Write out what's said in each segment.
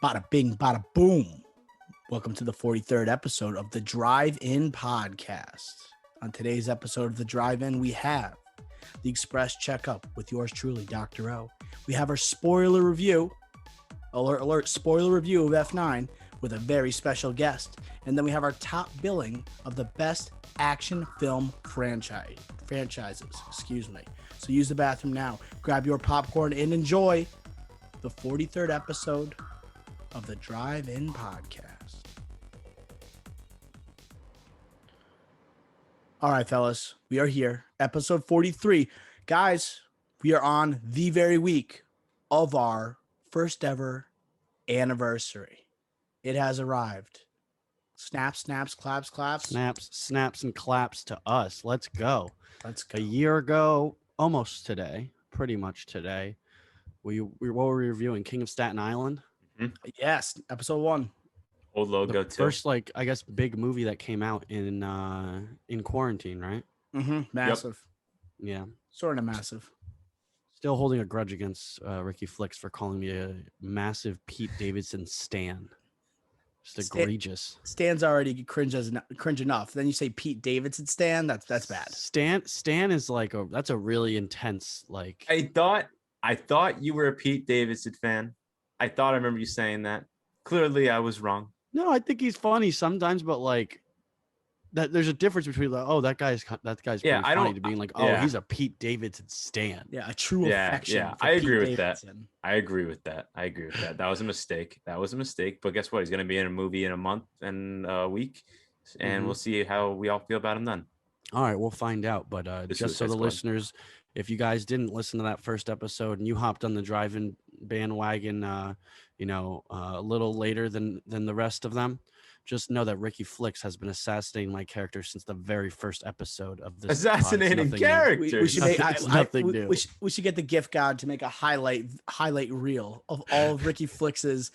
Bada bing, bada boom. Welcome to the 43rd episode of the Drive-In Podcast. On today's episode of the Drive-In, we have the Express Checkup with yours truly, Dr. O. We have our spoiler review, alert, spoiler review of F9 with a very special guest. And then we have our top billing of the best action film franchises. So use the bathroom now, grab your popcorn, and enjoy the 43rd episode of the Drive-In Podcast. All right, fellas, we are here. Episode 43. Guys, we are on the very week of our first ever anniversary. It has arrived. Snaps, claps. Snaps, and claps to us. Let's go. Let's go. A year ago, almost today, pretty much today, what were we reviewing? King of Staten Island? Yes, episode 1. Old logo too. First, I guess, big movie that came out in quarantine, right? Massive. Yep. Yeah. Sort of massive. Still holding a grudge against Ricky Flicks for calling me a massive Pete Davidson stan. Just egregious. Stan's already cringe enough. Then you say Pete Davidson Stan. That's bad. Stan is that's a really intense I thought you were a Pete Davidson fan. I remember you saying that. Clearly, I was wrong. No, I think he's funny sometimes, but that there's a difference between that guy's pretty funny to being he's a Pete Davidson stan. Yeah, a true affection. Yeah, I agree with that. I agree with that. That was a mistake. But guess what? He's going to be in a movie in a month and a week, and we'll see how we all feel about him then. All right, we'll find out. But just so the listeners, if you guys didn't listen to that first episode and you hopped on the Drive-In bandwagon, a little later than the rest of them, just know that Ricky Flicks has been assassinating my character since the very first episode of this. Assassinating character. We should make nothing new. We should get the gift god to make a highlight reel of all of Ricky Flicks's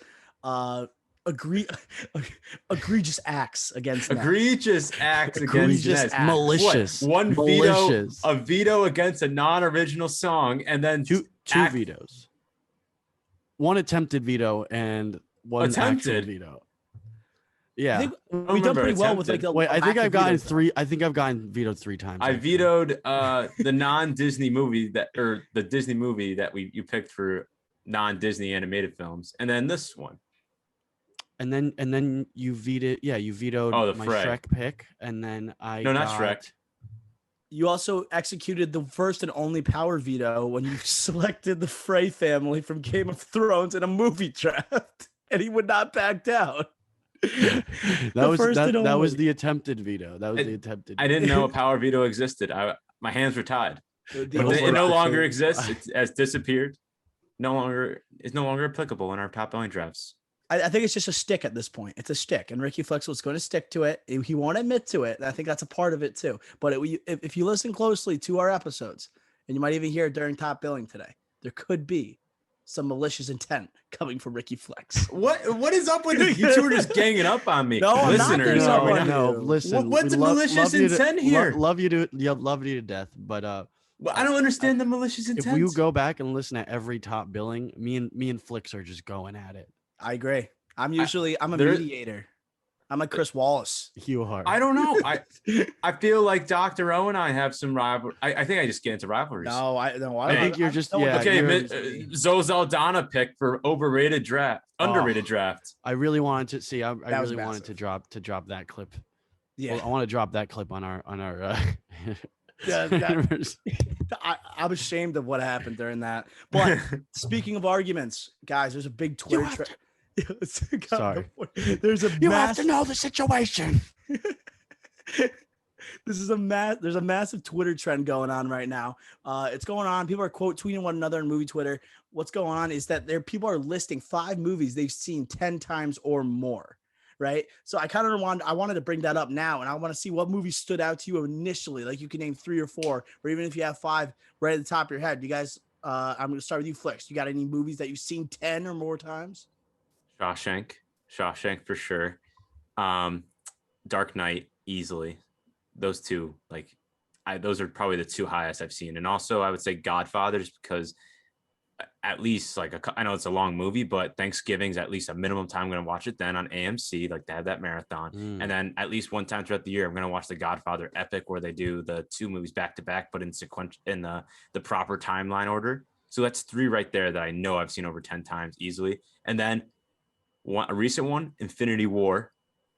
egregious acts against Ness. Malicious. What? Malicious. A veto against a non-original song, and then two vetoes. One attempted veto and one actual veto. Yeah, I think we've done pretty well with I think I've gotten three. I think I've gotten vetoed 3 times. I vetoed the non-Disney movie the Disney movie that you picked for non-Disney animated films, and then this one. And then you vetoed. Yeah, you vetoed my Shrek pick, and then not Shrek. You also executed the first and only power veto when you selected the Frey family from Game of Thrones in a movie draft, and he would not back down. That was the attempted veto. I didn't know a power veto existed. My hands were tied. It no longer exists. It has disappeared. It's no longer applicable in our top billing drafts. I think it's just a stick at this point. It's a stick, and Ricky Flex was going to stick to it. He won't admit to it. And I think that's a part of it too. But if you listen closely to our episodes, and you might even hear it during top billing today, there could be some malicious intent coming from Ricky Flex. What is up with this? You two are just ganging up on me. No, listeners. No, listen. What's the malicious intent here? Love you to death, but I don't understand the malicious intent. If you go back and listen to every top billing, me and Flicks are just going at it. I agree. I'm a mediator. I'm like Chris Wallace. You are. I don't know. I feel like Dr. O and I have some rivalry. I think I just get into rivalries. I think you're just okay. Zoe Saldana pick for underrated draft. I really wanted to see. I really wanted to drop that clip. Yeah, I want to drop that clip on our. I'm ashamed of what happened during that. But speaking of arguments, guys, there's a big Twitter trend. Sorry. You have to know the situation. There's a massive Twitter trend going on right now. It's going on. People are quote tweeting one another in movie Twitter. What's going on is that people are listing 5 movies they've seen 10 times or more. Right. So I wanted to bring that up now, and I want to see what movies stood out to you initially. Like you can name 3 or 4, or even if you have 5 right at the top of your head. You guys, I'm going to start with you, Flicks. You got any movies that you've seen 10 or more times? Shawshank for sure. Dark Knight easily. Those two, those are probably the 2 highest I've seen. And also I would say Godfather, just because at least like I know it's a long movie, but Thanksgiving's at least a minimum time I'm going to watch it then on AMC, like they have that marathon. And then at least one time throughout the year, I'm going to watch the Godfather Epic, where they do the 2 movies back to back, but in sequential, in the proper timeline order. So that's 3 right there that I know I've seen over 10 times easily. And then a recent one, Infinity War.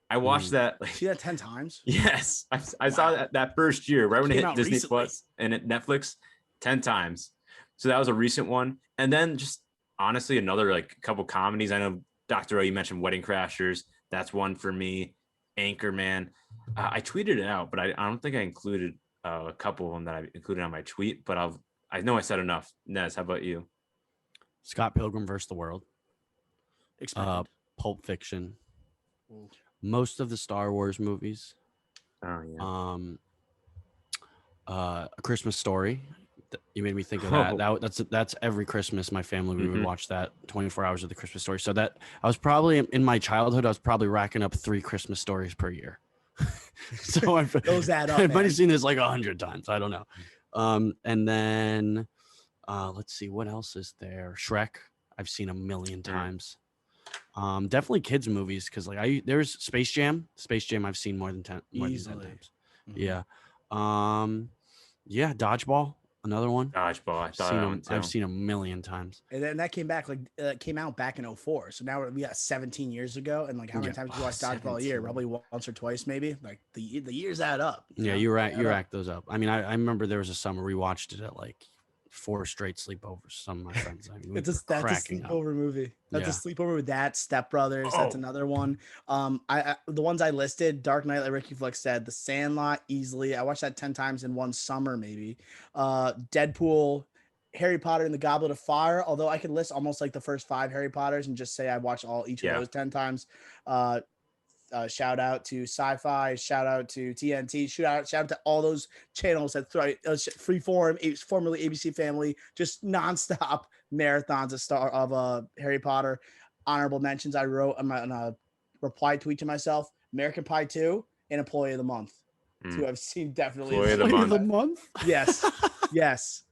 I watched that. Like, see that 10 times? Yes. I saw that first year, right when it hit Disney recently. Plus and Netflix, 10 times. So that was a recent one. And then just honestly, another like couple comedies. I know, Dr. O, you mentioned Wedding Crashers. That's one for me. Anchorman. I tweeted it out, but I don't think I included a couple of them that I included on my tweet, but I know I said enough. Nez, how about you? Scott Pilgrim versus the World. Expected. Pulp Fiction. Ooh. Most of the Star Wars movies. Oh yeah. A Christmas Story. You made me think of that. That's every Christmas my family we would watch that 24 hours of the Christmas Story. So that I was probably in my childhood, I was probably racking up 3 Christmas stories per year. So those add up. I might have seen this like 100 times. I don't know. And then let's see, what else is there? Shrek. I've seen a million times. Definitely kids movies, because like there's Space Jam. I've seen more than 10 times. Yeah. Yeah, Dodgeball. Another one. Dodgeball. I've seen a million times. And then that came back came out back in 2004. So now we got 17 years ago. And like how many times do you watch Dodgeball a year? Probably once or twice, maybe. Like the years add up. Yeah, you rack those up. I mean, I remember there was a summer we watched it at like 4 straight sleepovers. Some of my friends. I mean, that's a sleepover movie. That's a sleepover with that. Step Brothers. That's another one. I the ones I listed: Dark Knight, like Ricky Flex said, The Sandlot, easily. I watched that 10 times in one summer, maybe. Deadpool, Harry Potter and the Goblet of Fire. Although I could list almost like the first 5 Harry Potters and just say I watched each of those 10 times. Shout out to Sci-Fi, shout out to TNT, shout out to all those channels that throw Freeform, formerly ABC Family, just nonstop marathons of Harry Potter. Honorable mentions I wrote on a reply tweet to myself: American Pie 2 and Employee of the Month. 2 I've seen definitely. Employee of the Month? Yes. Yes.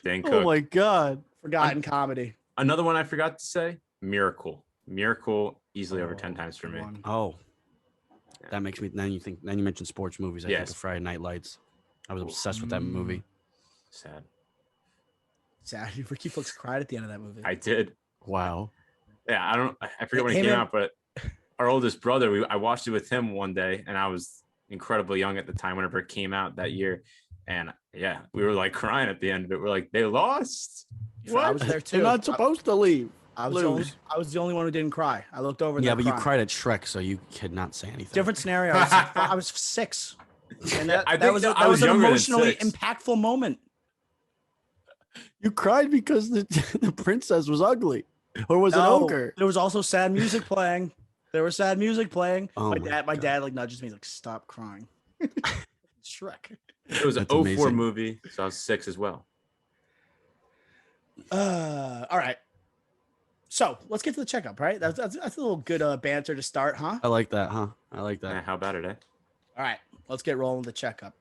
Dan Cook. Oh my God. Forgotten comedy. Another one I forgot to say: Miracle easily over 10 times for me. Oh, that makes me. Then you mentioned sports movies. I think of Friday Night Lights. I was obsessed with that movie. Sad. Ricky Flex cried at the end of that movie. I did. Wow. Yeah, I forget when it came out, but our oldest brother, I watched it with him one day, and I was incredibly young at the time whenever it came out that year. And yeah, we were like crying at the end of it. We're like, they lost. What? I was there too. They're not supposed to leave. I was the only one who didn't cry. I looked over. Yeah, but you cried at Shrek, so you could not say anything. Different scenario. I was 6, and that was an emotionally impactful moment. You cried because the princess was ugly, or was it ogre? There was also sad music playing. Oh, my dad like nudges me, like, stop crying. Shrek. It was an 2004 movie, so I was 6 as well. All right. So let's get to the checkup, right? That's a little good banter to start, huh? I like that, huh? I like that. Yeah, how about it, eh? All right, let's get rolling with the checkup.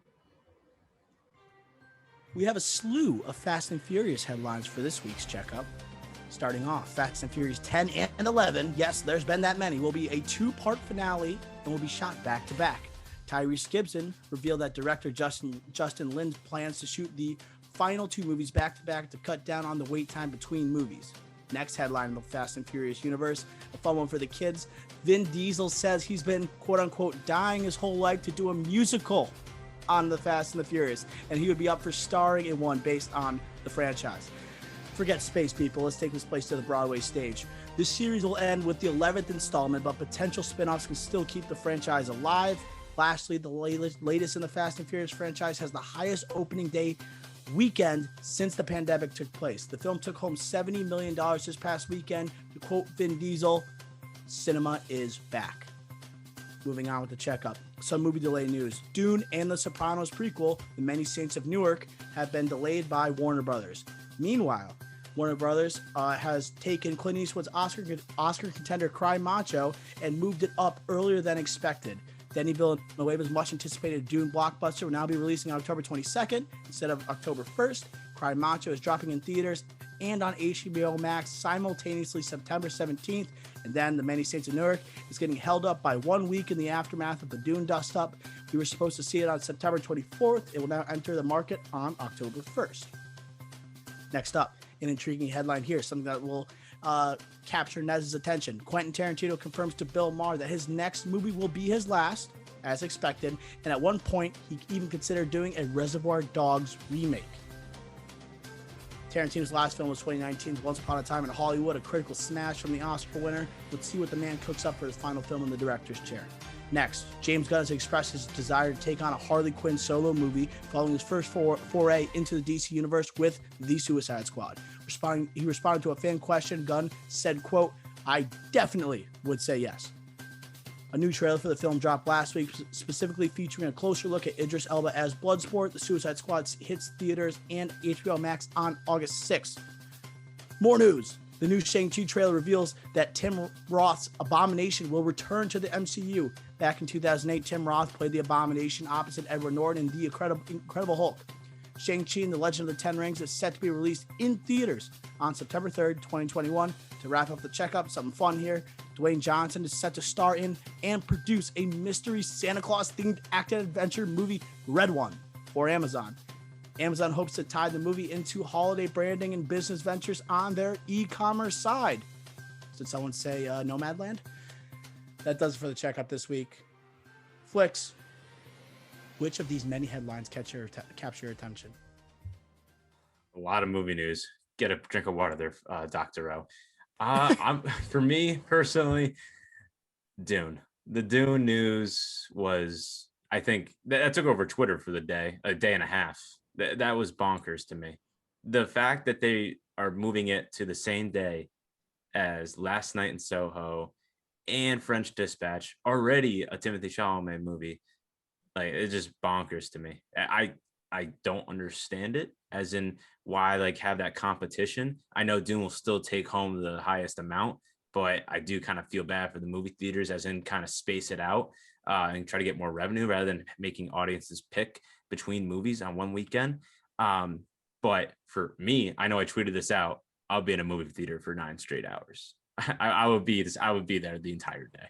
We have a slew of Fast and Furious headlines for this week's checkup. Starting off, Fast and Furious 10 and 11. Yes, there's been that many. Will be a 2-part finale and will be shot back to back. Tyrese Gibson revealed that director Justin Lin plans to shoot the final 2 movies back to back to cut down on the wait time between movies. Next headline in the Fast and Furious universe, a fun one for the kids. Vin Diesel says he's been, quote unquote, dying his whole life to do a musical on the Fast and the Furious, and he would be up for starring in one based on the franchise. Forget space, people. Let's take this place to the Broadway stage. This series will end with the 11th installment, but potential spin-offs can still keep the franchise alive. Lastly, the latest in the Fast and Furious franchise has the highest opening day weekend since the pandemic took place. The film took home $70 million this past weekend. To quote Vin Diesel, cinema is back. Moving on with the checkup. Some movie delay news. Dune and The Sopranos prequel, The Many Saints of Newark, have been delayed by Warner Brothers. Meanwhile, Warner Brothers has taken Clint Eastwood's Oscar contender Cry Macho and moved it up earlier than expected. Denis Villeneuve's much anticipated Dune blockbuster will now be releasing on October 22nd instead of October 1st. Cry Macho is dropping in theaters and on HBO Max simultaneously September 17th. And then The Many Saints of Newark is getting held up by 1 week in the aftermath of the Dune dust-up. We were supposed to see it on September 24th. It will now enter the market on October 1st. Next up, an intriguing headline here, something that will capture Nez's attention. Quentin Tarantino confirms to Bill Maher that his next movie will be his last, as expected, and at one point, he even considered doing a Reservoir Dogs remake. Tarantino's last film was 2019's Once Upon a Time in Hollywood, a critical smash from the Oscar winner. Let's see what the man cooks up for his final film in the director's chair. Next, James Gunn has expressed his desire to take on a Harley Quinn solo movie following his first foray into the DC universe with The Suicide Squad. He responded to a fan question. Gunn said, quote, "I definitely would say yes." A new trailer for the film dropped last week, specifically featuring a closer look at Idris Elba as Bloodsport. The Suicide Squad hits theaters and HBO Max on August 6th. More news. The new Shang-Chi trailer reveals that Tim Roth's Abomination will return to the MCU. Back in 2008, Tim Roth played the Abomination opposite Edward Norton in The Incredible Hulk. Shang-Chi and the Legend of the Ten Rings is set to be released in theaters on September 3rd, 2021. To wrap up the checkup, something fun here. Dwayne Johnson is set to star in and produce a mystery Santa Claus-themed action-adventure movie, Red One, for Amazon. Amazon hopes to tie the movie into holiday branding and business ventures on their e-commerce side. Did someone say Nomadland? That does it for the checkup this week. Flicks, which of these many headlines capture your attention? A lot of movie news. Get a drink of water there, Dr. O. For me personally, Dune. The Dune news was, I think, that took over Twitter for a day and a half. That was bonkers to me. The fact that they are moving it to the same day as Last Night in Soho and French Dispatch, already a Timothée Chalamet movie, like, it's just bonkers to me. I don't understand it, as in why like have that competition. I know Dune will still take home the highest amount, but I do kind of feel bad for the movie theaters, as in kind of space it out and try to get more revenue rather than making audiences pick between movies on one weekend. But for me, I know I tweeted this out. I'll be in a movie theater for 9 straight hours. I would be there the entire day.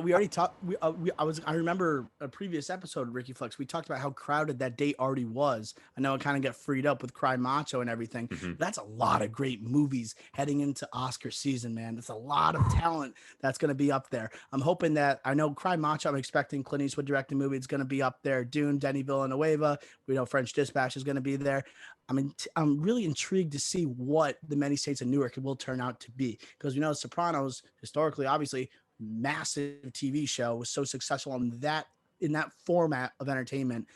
We already talked. I remember a previous episode, Ricky Flex. We talked about how crowded that date already was. I know it kind of got freed up with Cry Macho and everything. Mm-hmm. That's a lot of great movies heading into Oscar season, man. That's a lot of talent that's going to be up there. I'm hoping that, I know Cry Macho, I'm expecting Clint Eastwood directing movie. It's going to be up there. Dune, Denis Villeneuve. We know French Dispatch is going to be there. I'm really intrigued to see what The Many Saints of Newark will turn out to be, because we know Sopranos historically, obviously, massive TV show, was so successful in that format of entertainment.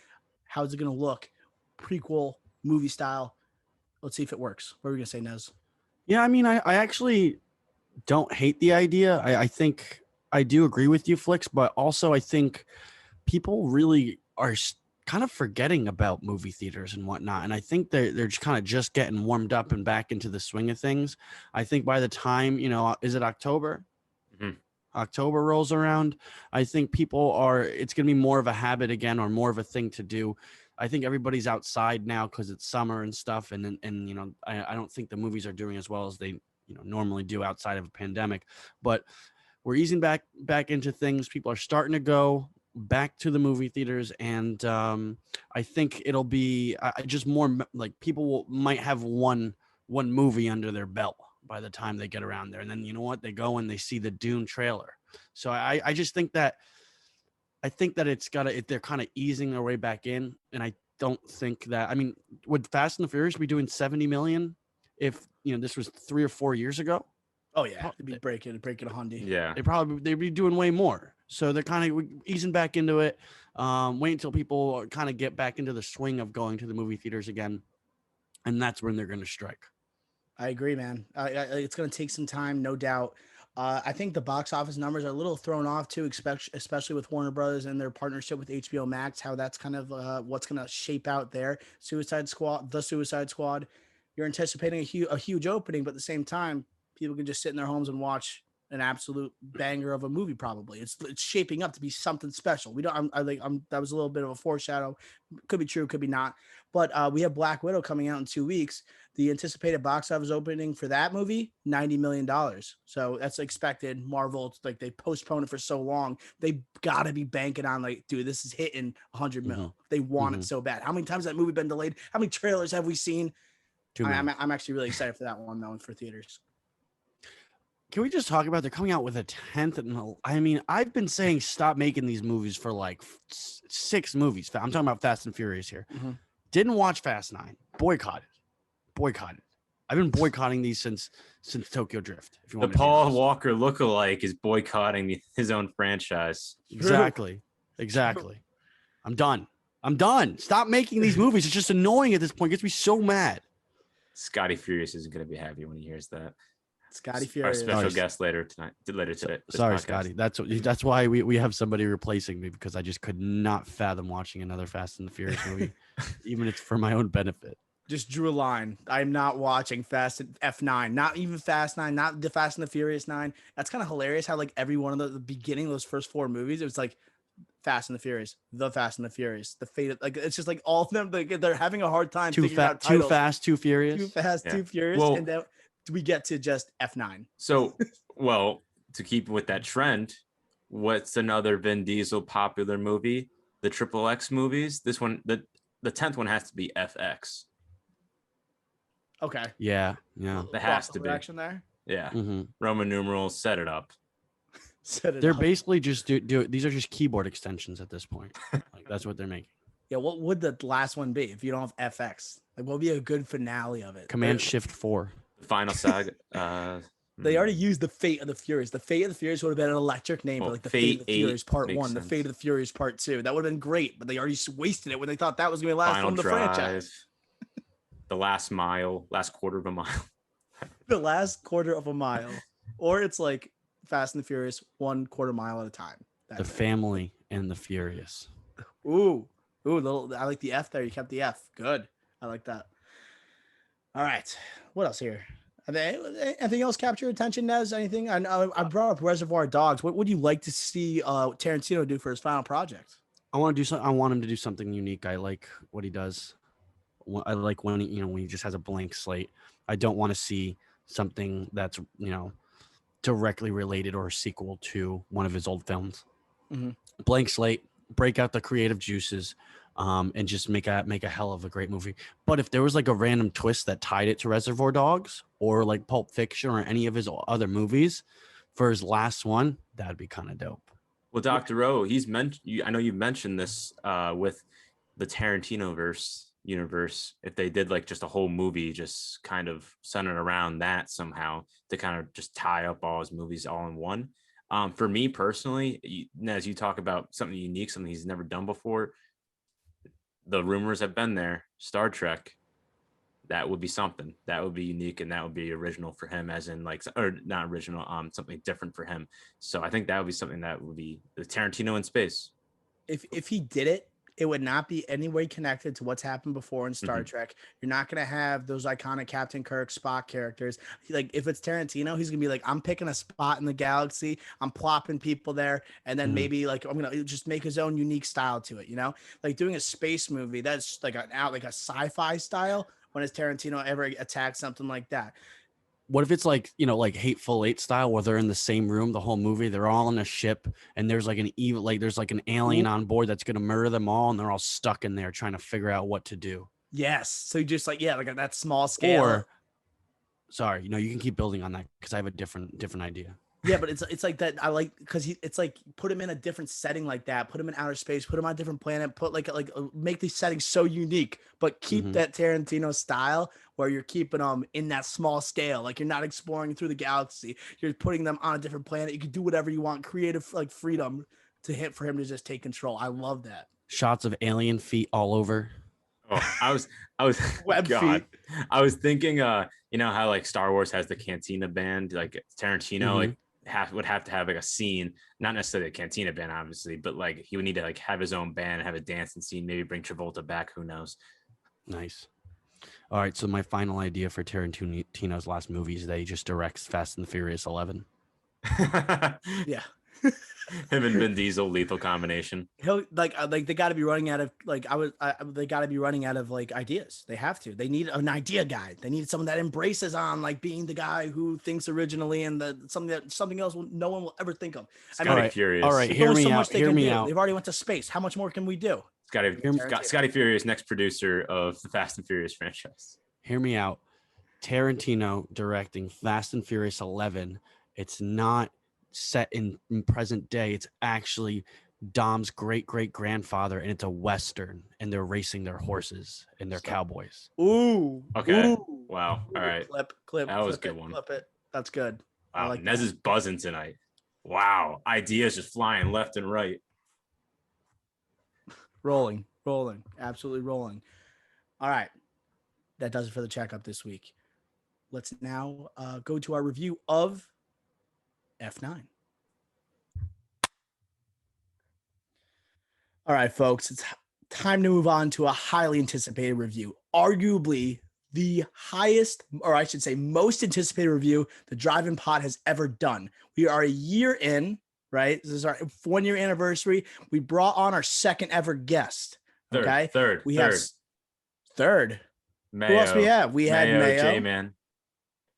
How is it going to look? Prequel movie style. Let's see if it works. What are we going to say, Nez? Yeah, I mean, I actually don't hate the idea. I think I do agree with you, Flicks, but also I think people really are kind of forgetting about movie theaters and whatnot. And I think they're just kind of just getting warmed up and back into the swing of things. I think by the time, is it October? Mm-hmm. October rolls around, I think it's going to be more of a habit again, or more of a thing to do. I think everybody's outside now because it's summer and stuff. And I don't think the movies are doing as well as they, normally do outside of a pandemic, but we're easing back into things. People are starting to go back to the movie theaters. And I think it'll be just more like people might have one movie under their belt by the time they get around there. And then, they go and they see the Dune trailer. So I just think that they're kind of easing their way back in. And I don't think that, would Fast and the Furious be doing 70 million if, this was 3 or 4 years ago? Oh yeah. It'd be breaking a Hyundai. Yeah. They'd be doing way more. So they're kind of easing back into it. Wait until people kind of get back into the swing of going to the movie theaters again. And that's when they're going to strike. I agree, man. It's going to take some time, no doubt. I think the box office numbers are a little thrown off too, especially with Warner Brothers and their partnership with HBO Max, how that's kind of what's going to shape out there. The Suicide Squad, you're anticipating a huge opening, but at the same time, people can just sit in their homes and watch an absolute banger of a movie. Probably it's shaping up to be something special. We don't. That was a little bit of a foreshadow. Could be true, could be not. But we have Black Widow coming out in 2 weeks. The anticipated box office opening for that movie, $90 million. So that's expected. Marvel, like they postponed it for so long, they got to be banking on like, dude, this is hitting 100 mil. They want it so bad. How many times has that movie been delayed? How many trailers have we seen? I'm actually really excited for that one though, for theaters. Can we just talk about they're coming out with a 10th? And I mean, I've been saying stop making these movies for like 6 movies. I'm talking about Fast and Furious here. Didn't watch Fast 9. Boycotted. I've been boycotting these since Tokyo Drift. If you want the Paul Walker lookalike is boycotting his own franchise. Exactly. I'm done. Stop making these movies. It's just annoying at this point. It gets me so mad. Scotty Furious isn't going to be happy when he hears that. Scotty Furious, our special guest later today. Sorry, Scotty. That's why we have somebody replacing me, because I just could not fathom watching another Fast and the Furious movie, even if it's for my own benefit. Just drew a line. I'm not watching Fast and F9, not even Fast 9, not the Fast and the Furious 9. That's kind of hilarious how like every one of the beginning of those first 4 movies, it was like Fast and the Furious, the Fast and the Furious, the Fate of, like it's just like all of them, like they're having a hard time too fast, too furious. Too fast, too furious. Well, and then we get to just F9. So, well, to keep with that trend, what's another Vin Diesel popular movie? The Triple X movies. This one, the 10th one has to be FX. Okay. Yeah. That has to be. Action there. Yeah. Roman numerals, set it up. They're basically just do these are just keyboard extensions at this point. Like that's what they're making. Yeah, what would the last one be if you don't have FX? Like, what would be a good finale of it? Command Shift 4. The final saga. They already used the Fate of the Furious. The Fate of the Furious would have been an electric name, but like the Fate of the Furious Part 1, the Fate of the Furious Part 2. That would have been great, but they already wasted it when they thought that was going to be the last one of the franchise. The last mile, last quarter of a mile. The last quarter of a mile. Or it's like Fast and the Furious, 1/4 mile at a time. The Family and the Furious. Ooh, I like the F there. You kept the F. Good. I like that. All right. What else here? Anything else capture your attention, Nez? Anything? I brought up Reservoir Dogs. What would you like to see Tarantino do for his final project? I want him to do something unique. I like what he does. I like when he just has a blank slate. I don't want to see something that's directly related or a sequel to one of his old films. Blank slate, break out the creative juices, and just make a hell of a great movie. But if there was like a random twist that tied it to Reservoir Dogs or like Pulp Fiction or any of his other movies for his last one, that'd be kind of dope. Well, Dr. O, I know you've mentioned this with the Tarantino universe. If they did like just a whole movie, just kind of centered around that somehow to kind of just tie up all his movies all in one. For me personally, as you talk about something unique, something he's never done before, the rumors have been there. Star Trek, that would be something that would be unique and that would be original for him, as in like, or not original, something different for him. So I think that would be something that would be the Tarantino in space. If he did it, it would not be any way connected to what's happened before in Star Trek. You're not going to have those iconic Captain Kirk, Spock characters. Like if it's Tarantino, he's going to be like, I'm picking a spot in the galaxy. I'm plopping people there. And then maybe like, I'm going to just make his own unique style to it. Like doing a space movie. That's like like a sci-fi style. When has Tarantino ever attacked something like that? What if it's like, like Hateful Eight style where they're in the same room the whole movie, they're all on a ship and there's like there's like an alien on board that's going to murder them all and they're all stuck in there trying to figure out what to do. Yes. So just like, like at that small scale. Or, sorry, you can keep building on that because I have a different idea. Yeah, but it's like that. I like because it's like put him in a different setting like that. Put him in outer space. Put him on a different planet. Put like make these settings so unique, but keep that Tarantino style where you're keeping them in that small scale. Like you're not exploring through the galaxy. You're putting them on a different planet. You can do whatever you want. Creative like freedom for him to just take control. I love that. Shots of alien feet all over. Oh, I was web God. feet. I was thinking, how like Star Wars has the Cantina band, like Tarantino, like would have to have like a scene, not necessarily a Cantina band, obviously, but like he would need to like have his own band, have a dancing scene, maybe bring Travolta back. Who knows? Nice. All right. So my final idea for Tarantino's last movie is that he just directs Fast and the Furious 11. Yeah. Him and Vin Diesel, lethal combination. He'll like they got to be running out of they got to be running out of like ideas. They have to. They need an idea guy. They need someone that embraces on like being the guy who thinks originally and something else no one will ever think of. Scotty Furious. All right, hear me out. Hear me out. They've already went to space. How much more can we do? Scotty Furious, next producer of the Fast and Furious franchise. Hear me out. Tarantino directing Fast and Furious 11. It's not set in present day. It's actually Dom's great-great-grandfather, and it's a Western, and they're racing their horses and their cowboys. Ooh. Okay. Ooh. Wow. All right. Clip. That was a good one. Clip it. That's good. Wow. Like Nez is buzzing tonight. Wow. Ideas just flying left and right. Rolling. Absolutely rolling. All right. That does it for the checkup this week. Let's now go to our review of F9. All right, folks, it's time to move on to a highly anticipated review. Arguably the highest, or I should say most anticipated review the Drive-In Pod has ever done. We are a year in, right? This is our 1-year anniversary. We brought on our second ever guest. Okay. Third. Third. Mayo. Who else we have? We had Mayo.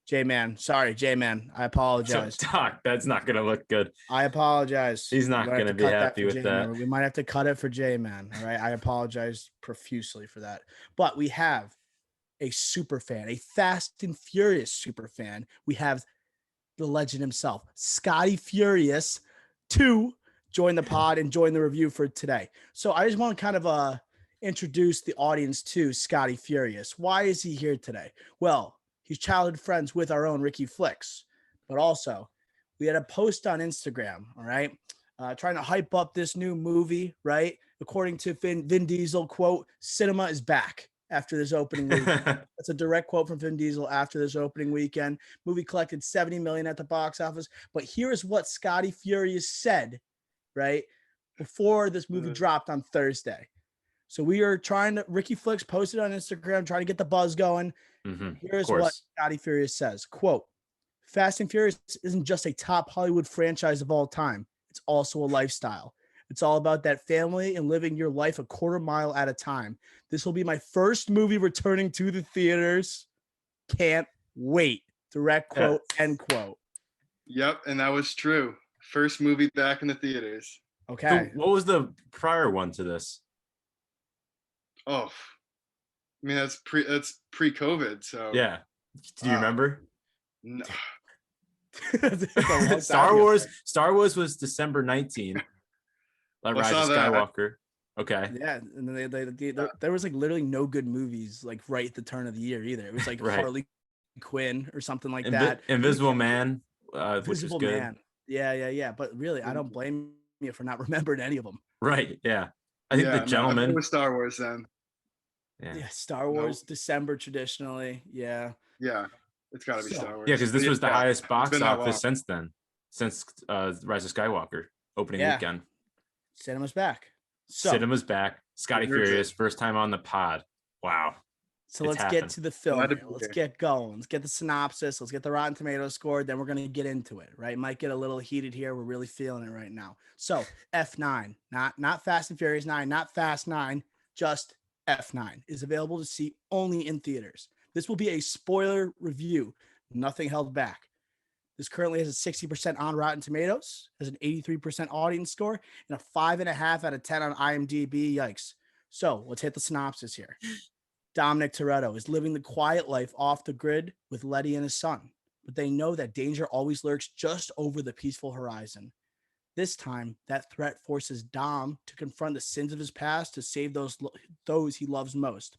J-Man. Sorry, J-Man. I apologize. So, Doc, that's not going to look good. I apologize. He's not going to be happy with that. We might have to cut it for J-Man. All right. I apologize profusely for that. But we have a super fan, a Fast and Furious super fan. We have the legend himself, Scotty Furious, to join the pod and join the review for today. So I just want to kind of introduce the audience to Scotty Furious. Why is he here today? Well, he's childhood friends with our own Ricky Flicks, but also we had a post on Instagram, all right, trying to hype up this new movie, right? According to Vin Diesel, quote, cinema is back after this opening weekend. That's a direct quote from Vin Diesel after this opening weekend. Movie collected $70 million at the box office. But here's what Scotty Furious said, right, before this movie dropped on Thursday. So we are trying to, Ricky Flicks posted on Instagram, trying to get the buzz going. Here's what Scotty Furious says, quote, Fast and Furious isn't just a top Hollywood franchise of all time. It's also a lifestyle. It's all about that family and living your life a quarter mile at a time. This will be my first movie returning to the theaters. Can't wait. Direct quote, end quote. Yep, and that was true. First movie back in the theaters. Okay. So what was the prior one to this? Oh, I mean, that's pre-COVID. So yeah. Do you remember? No. Star Wars was December 19th. Rise of Skywalker. Okay. Yeah, and then there was like literally no good movies like right at the turn of the year either. It was like Harley Quinn or something like that. Invisible Man, which was good. Man. Yeah. But really, I don't blame you for not remembering any of them. Right. Yeah. I think The Gentleman. It was Star Wars then. Yeah. Star Wars, December traditionally. Yeah. Yeah. It's got to be Star Wars. Yeah, because this was the highest box office since Rise of Skywalker opening weekend. Cinema's back. Cinema's back. Scotty Furious, first time on the pod. Wow. So let's get to the film. Let's get going. Let's get the synopsis. Let's get the Rotten Tomatoes score. Then we're going to get into it, right? Might get a little heated here. We're really feeling it right now. So F9, not Fast and Furious 9, not Fast 9, just F9 is available to see only in theaters. This will be a spoiler review. Nothing held back. This currently has a 60% on Rotten Tomatoes, has an 83% audience score, and a 5.5 out of 10 on IMDb. Yikes. So let's hit the synopsis here. Dominic Toretto is living the quiet life off the grid with Letty and his son, but they know that danger always lurks just over the peaceful horizon. This time, that threat forces Dom to confront the sins of his past to save those he loves most.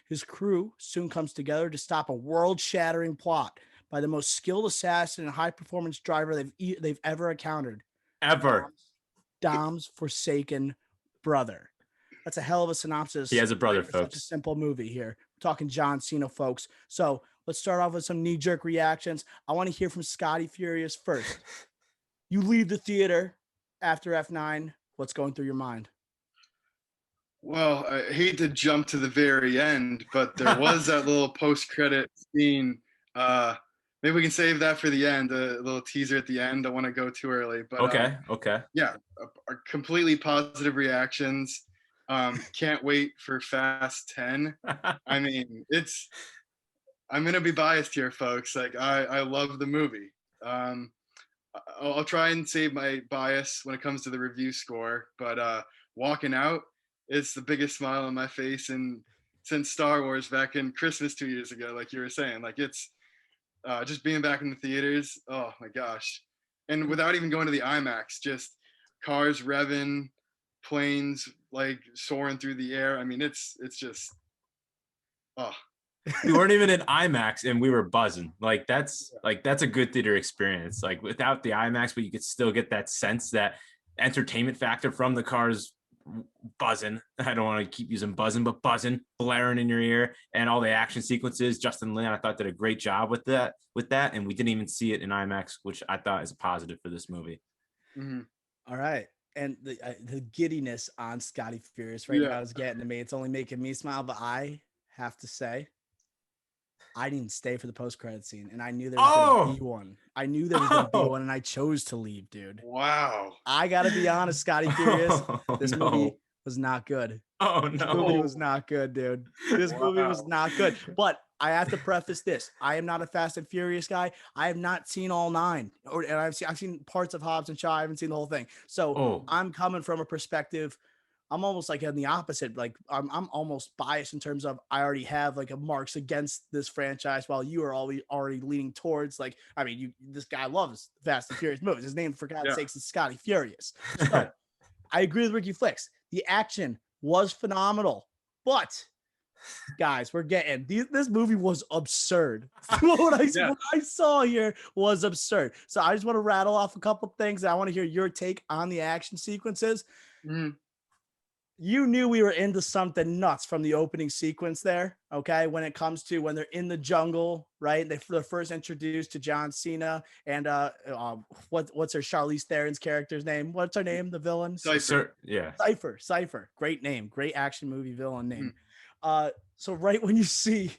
His crew soon comes together to stop a world-shattering plot by the most skilled assassin and high-performance driver they've ever encountered. Dom's forsaken brother. That's a hell of a synopsis. He has a brother, folks. Such a simple movie here. We're talking John Cena, folks. So let's start off with some knee-jerk reactions. I want to hear from Scotty Furious first. You leave the theater after F9. What's going through your mind? Well, I hate to jump to the very end, but there was that little post-credit scene maybe we can save that for the end. A little teaser at the end. Don't want to go too early, but Okay. yeah, completely positive reactions. Can't wait for Fast 10. I mean, I'm gonna be biased here, folks. Like I love the movie. I'll try and save my bias when it comes to the review score, but walking out, it's the biggest smile on my face and since Star Wars back in Christmas 2 years ago, like you were saying. Like it's just being back in the theaters. Oh my gosh. And without even going to the IMAX, just cars revving, planes like soaring through the air. I mean, it's just, oh. We weren't even in IMAX and we were buzzing. Like that's a good theater experience. Like without the IMAX, but you could still get that sense, that entertainment factor from the cars buzzing. I don't want to keep using buzzing, but buzzing, blaring in your ear, and all the action sequences. Justin Lin, I thought, did a great job with that, and we didn't even see it in IMAX, which I thought is a positive for this movie. Mm-hmm. All right. And the giddiness on Scotty Furious right now is getting to me. It's only making me smile, but I have to say, I didn't stay for the post-credit scene, and I knew there was going to be one. I knew there was going to be one, and I chose to leave, dude. Wow. I got to be honest, Scotty Furious, this movie was not good. Oh, no. This movie was not good, dude. This movie was not good. But I have to preface this. I am not a Fast and Furious guy. I have not seen all 9. And I've seen parts of Hobbs and Shaw. I haven't seen the whole thing. So I'm coming from a perspective. I'm almost like on the opposite. Like I'm almost biased in terms of I already have like a marks against this franchise, while you are already leaning towards like, I mean, this guy loves Fast and Furious movies. His name, for God's sakes, is Scotty Furious. So I agree with Ricky Flicks. The action was phenomenal, but guys, we're getting this movie was absurd. What I saw here was absurd. So I just want to rattle off a couple things. I want to hear your take on the action sequences. You knew we were into something nuts from the opening sequence there, okay? When it comes to when they're in the jungle, right? They're first introduced to John Cena and what's her Charlize Theron's character's name? What's her name? The villain? Cypher. Yeah. Cypher. Great name. Great action movie villain name. So right when you see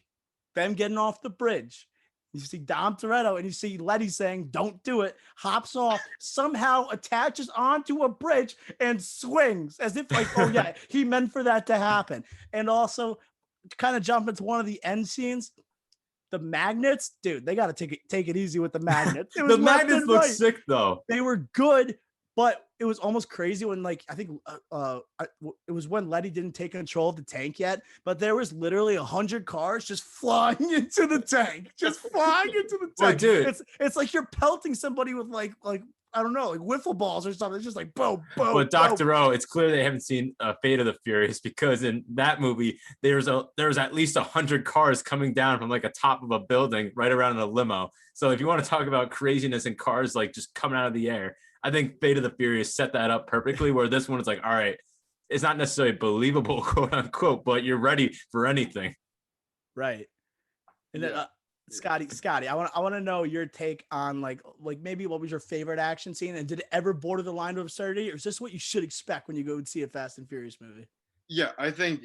them getting off the bridge, you see Dom Toretto and you see Letty saying, "Don't do it," hops off, somehow attaches onto a bridge and swings as if like, oh yeah, he meant for that to happen. And also to kind of jump into one of the end scenes, the magnets, dude, they got to take it easy with the magnets. The magnets look sick though. They were good, but it was almost crazy when, like, I think it was when Letty didn't take control of the tank yet, but there was literally 100 cars just flying into the tank, Well, dude, it's like you're pelting somebody with like I don't know, like wiffle balls or something. It's just like boom, boom. But Dr. O, it's clear they haven't seen Fate of the Furious, because in that movie there was at least 100 cars coming down from like a top of a building right around in a limo. So if you want to talk about craziness and cars like just coming out of the air, I think Fate of the Furious set that up perfectly, where this one is like, all right, it's not necessarily believable, quote unquote, but you're ready for anything. Right. And then Scotty, I want to know your take on like maybe what was your favorite action scene, and did it ever border the line of absurdity, or is this what you should expect when you go and see a Fast and Furious movie? Yeah, I think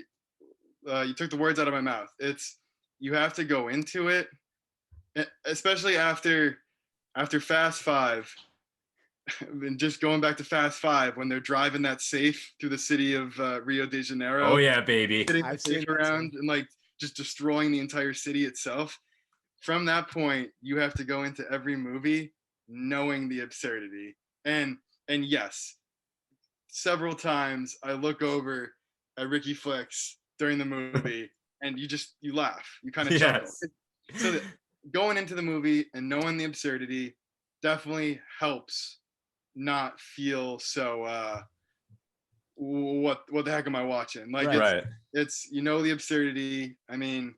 you took the words out of my mouth. You have to go into it, especially after Fast 5. And just going back to Fast 5, when they're driving that safe through the city of Rio de Janeiro. Oh yeah, baby. Hitting the safe around and like just destroying the entire city itself. From that point, you have to go into every movie knowing the absurdity. And yes, several times I look over at Ricky Flicks during the movie and you laugh. You kind of chuckle. So going into the movie and knowing the absurdity definitely helps not feel so what the heck am I watching? Like it's the absurdity. I mean,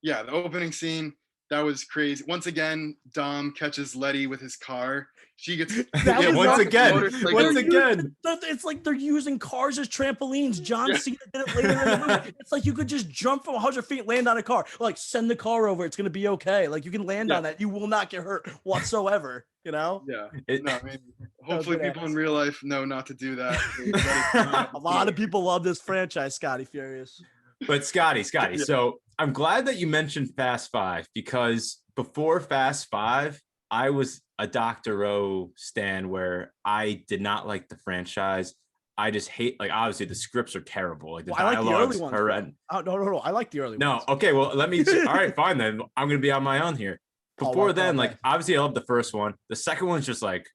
yeah, the opening scene, that was crazy. Once again, Dom catches Letty with his car. She gets once again. It's like they're using cars as trampolines. John Cena did it later in the movie. It's like you could just jump from 100 feet, land on a car. Like, send the car over. It's gonna be okay. Like, you can land on that. You will not get hurt whatsoever. You know? Yeah. I mean, hopefully people in real life know not to do that. A lot of people love this franchise, Scotty Furious. But Scotty, so I'm glad that you mentioned Fast 5, because before Fast Five, I was a Dr. O stan where I did not like the franchise. I just hate, like, obviously the scripts are terrible. Like the dialogue's horrendous. Oh, no. I like the early ones. No, okay, well, let me. All right, fine then. I'm gonna be on my own here. Before then, like, obviously I love the first one. The second one's just like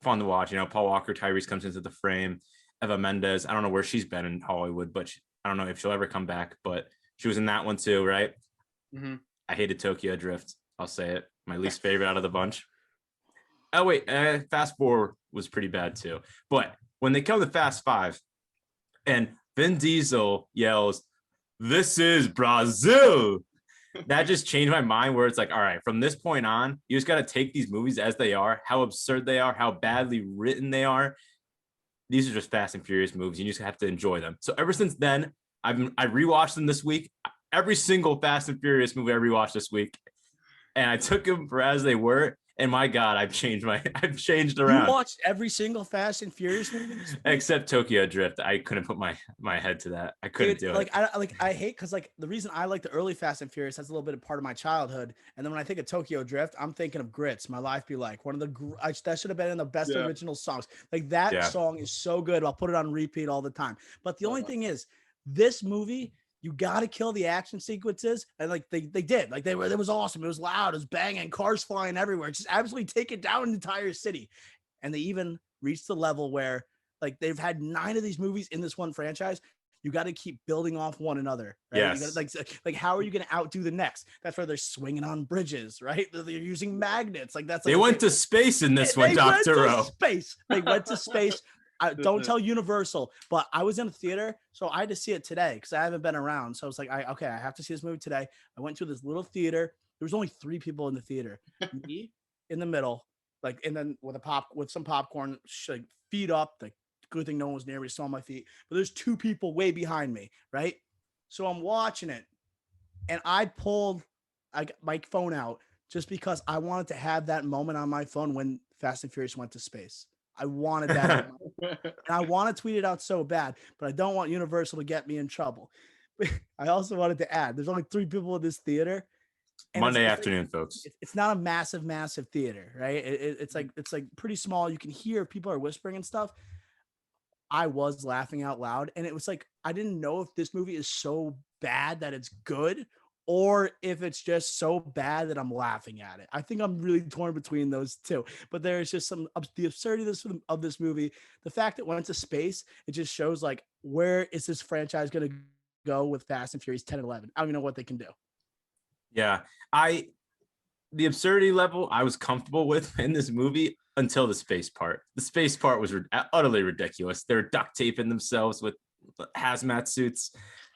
fun to watch. You know, Paul Walker Tyrese comes into the frame. Eva Mendes, I don't know where she's been in Hollywood, but I don't know if she'll ever come back. But she was in that one too, right? Mm-hmm. I hated Tokyo Drift. I'll say it. My least favorite out of the bunch. Oh wait, Fast Four was pretty bad too. But when they come to Fast Five, and Vin Diesel yells, "This is Brazil," that just changed my mind. Where it's like, all right, from this point on, you just got to take these movies as they are, how absurd they are, how badly written they are. These are just Fast and Furious movies. You just have to enjoy them. So ever since then, I rewatched them this week. Every single Fast and Furious movie I rewatched this week, and I took them for as they were. And my God, I've changed around. You watched every single Fast and Furious movie except Tokyo Drift. I couldn't put my head to that. I couldn't do it. I hate, because like the reason I like the early Fast and Furious, that's a little bit of part of my childhood. And then when I think of Tokyo Drift, I'm thinking of Grits. My Life Be Like, one of the that should have been in the best original songs. Like that song is so good. I'll put it on repeat all the time. But the only thing is, this movie, you got to kill the action sequences. And like they did, like it was awesome. It was loud, it was banging, cars flying everywhere. Just absolutely take it down an entire city. And they even reached the level where like they've had 9 of these movies in this one franchise. You got to keep building off one another. Right? Yes. You gotta, like, how are you going to outdo the next? That's where they're swinging on bridges, right? They're using magnets. Like that's, they went to space in this one, Dr. O. Space. They went to space. Don't tell Universal, but I was in a theater, so I had to see it today because I haven't been around. So I was like, I have to see this movie today. I went to this little theater. There was only 3 people in the theater. Me in the middle, like, and then with some popcorn, like, feet up. Like, good thing no one was near me, saw my feet. But there's 2 people way behind me, right? So I'm watching it, and I got my phone out just because I wanted to have that moment on my phone when Fast and Furious went to space. I wanted that. And I want to tweet it out so bad, but I don't want Universal to get me in trouble. I also wanted to add, there's only 3 people in this theater. Monday afternoon, folks. It's not a massive theater, right? It's like pretty small. You can hear people are whispering and stuff. I was laughing out loud, and it was like, I didn't know if this movie is so bad that it's good, or if it's just so bad that I'm laughing at it. I think I'm really torn between those two. But there's just the absurdity of this movie. The fact that it went to space, it just shows, like, where is this franchise going to go with Fast and Furious 10 and 11? I don't even know what they can do. Yeah, the absurdity level I was comfortable with in this movie until the space part. The space part was utterly ridiculous. They were duct taping themselves with hazmat suits,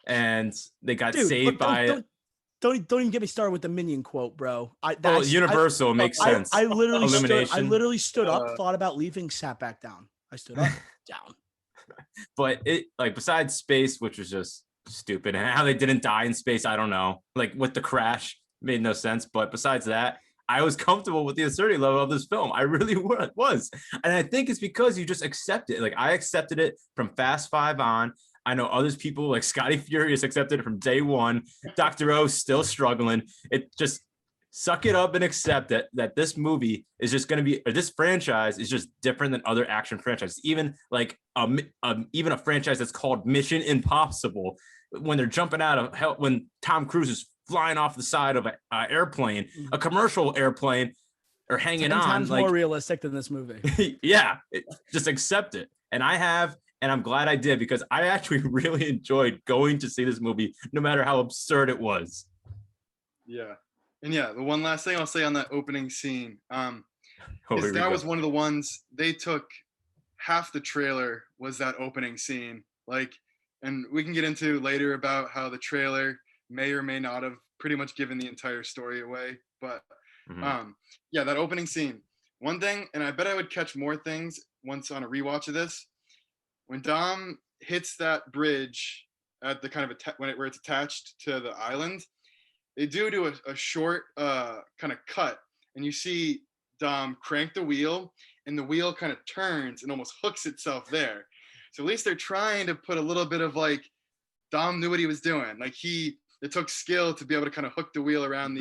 and they got saved by it. Don't even get me started with the Minion quote, bro. Universal makes sense. I literally stood up, thought about leaving, sat back down. I stood up, down. But it, like, besides space, which was just stupid, and how they didn't die in space, I don't know. Like, with the crash, made no sense. But besides that, I was comfortable with the absurdity level of this film. I really was. And I think it's because you just accept it. Like, I accepted it from Fast 5 on. I know others people like Scotty Furious accepted it from day one. Dr. O still struggling. It just suck it up and accept that this movie is just going to be, or this franchise is just different than other action franchises. Even like even a franchise that's called Mission Impossible, when they're jumping out of hell, when Tom Cruise is flying off the side of an airplane, a commercial airplane, or hanging 10 on. times like, more realistic than this movie. Yeah, just accept it. And I have. And I'm glad I did, because I actually really enjoyed going to see this movie, no matter how absurd it was. Yeah. And yeah, the one last thing I'll say on that opening scene, is that was one of the ones they took. Half the trailer was that opening scene. Like, and we can get into later about how the trailer may or may not have pretty much given the entire story away. But yeah, that opening scene. One thing, and I bet I would catch more things once on a rewatch of this. When Dom hits that bridge at the kind of where it's attached to the island, they do a short kind of cut, and you see Dom crank the wheel, and the wheel kind of turns and almost hooks itself there. So at least they're trying to put a little bit of, like, Dom knew what he was doing. Like, it took skill to be able to kind of hook the wheel around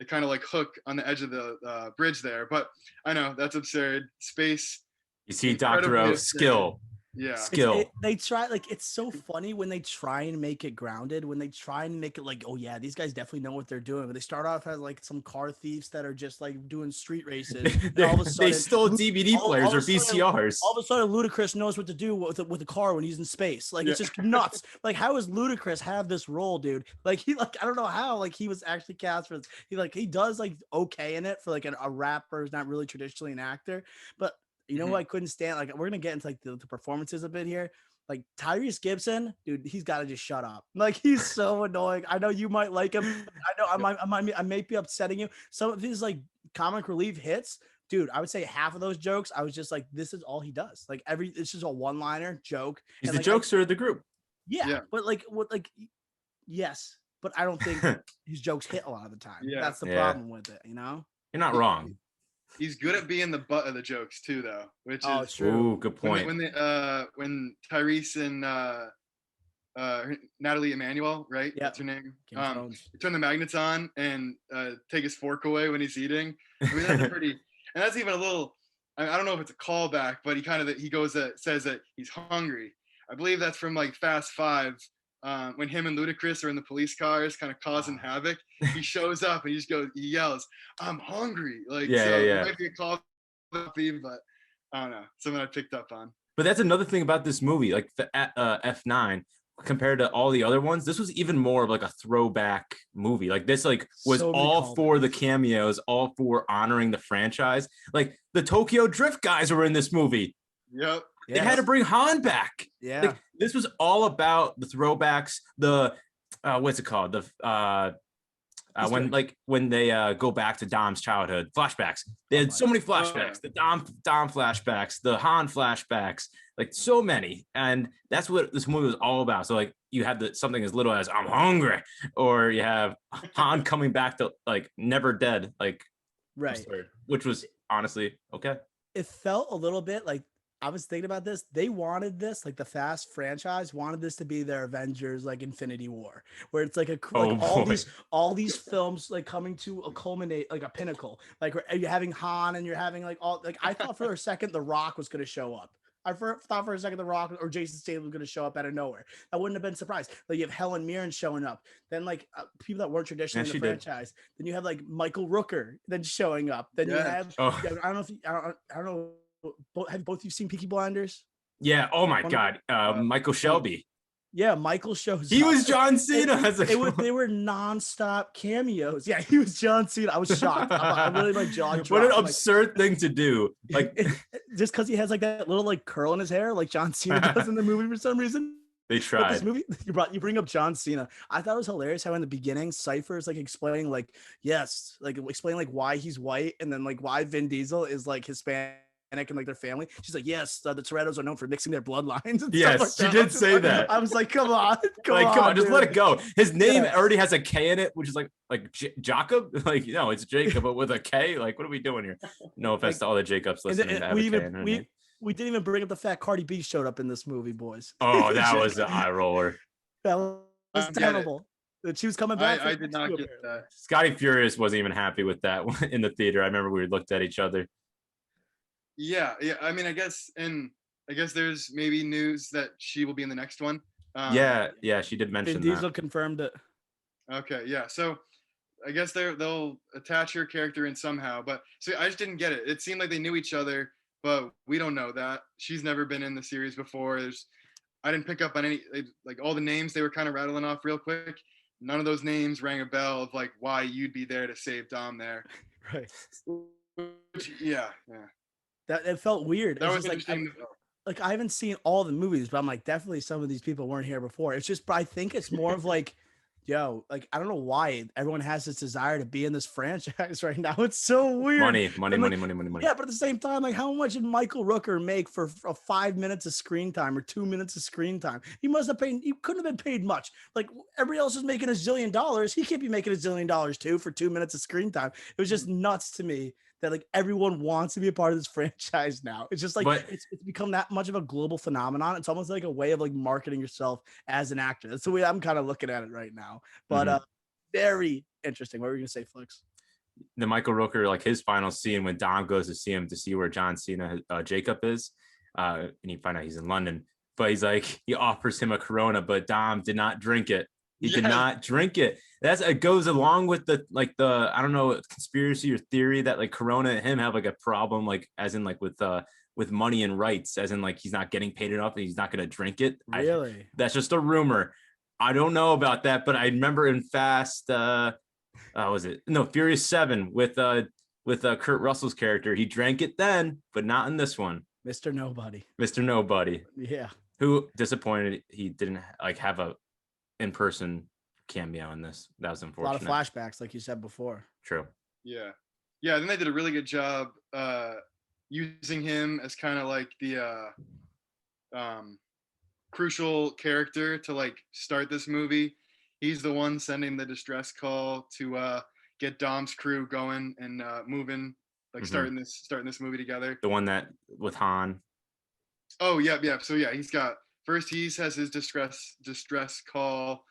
kind of like hook on the edge of the bridge there. But I know that's absurd. Space. You see, Dr. O, skill. Yeah. Skill. They try, like, it's so funny when they try and make it grounded, when they try and make it like, oh yeah, these guys definitely know what they're doing. But they start off as like some car thieves that are just like doing street races. And all of a sudden, they stole DVD players or VCRs. All of a sudden, Ludacris knows what to do with a car when he's in space. Like, it's just nuts. Like, how does Ludacris have this role, dude? Like, I don't know how. Like, he was actually cast for this. He does like okay in it for like a rapper who's not really traditionally an actor, but. You know who I couldn't stand? Like, we're gonna get into like the performances a bit here. Like Tyrese Gibson, dude, he's got to just shut up. Like, he's so annoying. I know you might like him. I know I might be upsetting you. Some of his like comic relief hits, dude. I would say half of those jokes, I was just like, this is all he does. Like it's just a one-liner joke. He's the jokester of the group. Yeah, but yes, but I don't think his jokes hit a lot of the time. Yeah. That's the problem with it. You know, you're not wrong. He's good at being the butt of the jokes too, though, which is true. Ooh, good point. When Tyrese and Natalie Emmanuel, right? Yeah. That's her name. Turn the magnets on and take his fork away when he's eating. I mean, that's pretty, and that's even a little. I don't know if it's a callback, but he goes says that he's hungry. I believe that's from like Fast Five. When him and Ludacris are in the police cars kind of causing havoc, he shows up and he yells, "I'm hungry." Like, it might be a call, but I don't know, something I picked up on. But that's another thing about this movie, like the F9 compared to all the other ones, this was even more of like a throwback movie. Like this was so all for the cameos, all for honoring the franchise. Like the Tokyo Drift guys were in this movie. Yep. They had to bring Han back. Yeah. Like, this was all about the throwbacks, the what's it called? The when they go back to Dom's childhood, flashbacks. They had so many flashbacks, the Dom flashbacks, the Han flashbacks, like so many. And that's what this movie was all about. So like you have something as little as "I'm hungry," or you have Han coming back to like never dead, like right, which was honestly okay. It felt a little bit like, I was thinking about this. They wanted this, like the Fast franchise wanted this to be their Avengers, like Infinity War, where it's like all these films like coming to a culminate, like a pinnacle. Like you're having Han and you're having like all, like I thought for a second The Rock was going to show up. I thought for a second The Rock or Jason Statham was going to show up out of nowhere. I wouldn't have been surprised. Like you have Helen Mirren showing up, then like people that weren't traditionally in the franchise. Then you have like Michael Rooker then showing up. Then you have I don't know. Have both you seen Peaky Blinders? Yeah. Oh my God. Michael Shelby. Yeah, Michael shows. He was John Cena. They were nonstop cameos. Yeah, he was John Cena. I was shocked. I really my jaw dropped. What an absurd thing to do! Like just because he has like that little like curl in his hair, like John Cena does in the movie for some reason. They tried. This movie, you bring up John Cena. I thought it was hilarious how in the beginning Cypher is like explaining like explaining like why he's white and then like why Vin Diesel is like Hispanic and like their family. She's like, yes, the Torettos are known for mixing their bloodlines. Yes, she did say that. I was like, come on, come on, just let it go. His name already has a K in it, which is like Jacob. Like, no, it's Jacob, but with a K. Like, what are we doing here? No offense to all the Jacobs listening. We didn't even bring up the fact Cardi B showed up in this movie, boys. Oh, that was the eye roller. That was terrible. That she was coming back. I did not get that. Scotty Furious wasn't even happy with that in the theater. I remember we looked at each other. Yeah. I mean, I guess there's maybe news that she will be in the next one. Yeah, she did mention Vin Diesel confirmed it. Okay, yeah. So I guess they'll attach her character in somehow. But so I just didn't get it. It seemed like they knew each other, but we don't know that. She's never been in the series before. I didn't pick up on any like all the names they were kind of rattling off real quick. None of those names rang a bell of like why you'd be there to save Dom there. Right. Yeah. That it felt weird. That was interesting. Like I haven't seen all the movies, but I'm like, definitely some of these people weren't here before. It's just, but I think it's more of like, like I don't know why everyone has this desire to be in this franchise right now. It's so weird. Money. Yeah, but at the same time, like how much did Michael Rooker make for 5 minutes of screen time or 2 minutes of screen time? He couldn't have been paid much. Like everybody else is making $1 zillion. He can't be making $1 zillion too for 2 minutes of screen time. It was just nuts to me that like everyone wants to be a part of this franchise now. It's just like it's become that much of a global phenomenon. It's almost like a way of like marketing yourself as an actor. That's the way I'm kind of looking at it right now. But very interesting. What were you gonna say, Flex? the Michael Rooker, like his final scene when Dom goes to see him to see where John Cena Jacob is, and you find out he's in London. But he's like, he offers him a Corona, but Dom did not drink it. He did not drink it. It goes along with the I don't know, conspiracy or theory that like Corona and him have like a problem, like as in like with money and rights, as in like he's not getting paid enough and he's not going to drink it. Really? That's just a rumor. I don't know about that, but I remember in Furious 7 with Kurt Russell's character, he drank it then, but not in this one. Mr. Nobody. Mr. Nobody. Yeah. Who disappointed he didn't like have a in-person cameo in this. That was unfortunate. A lot of flashbacks, like you said before. True. Yeah. I think they did a really good job using him as kind of like the crucial character to like start this movie. He's the one sending the distress call to get Dom's crew going and moving, like starting this movie together. The one that with Han. Oh, yeah. So yeah, he has his distress call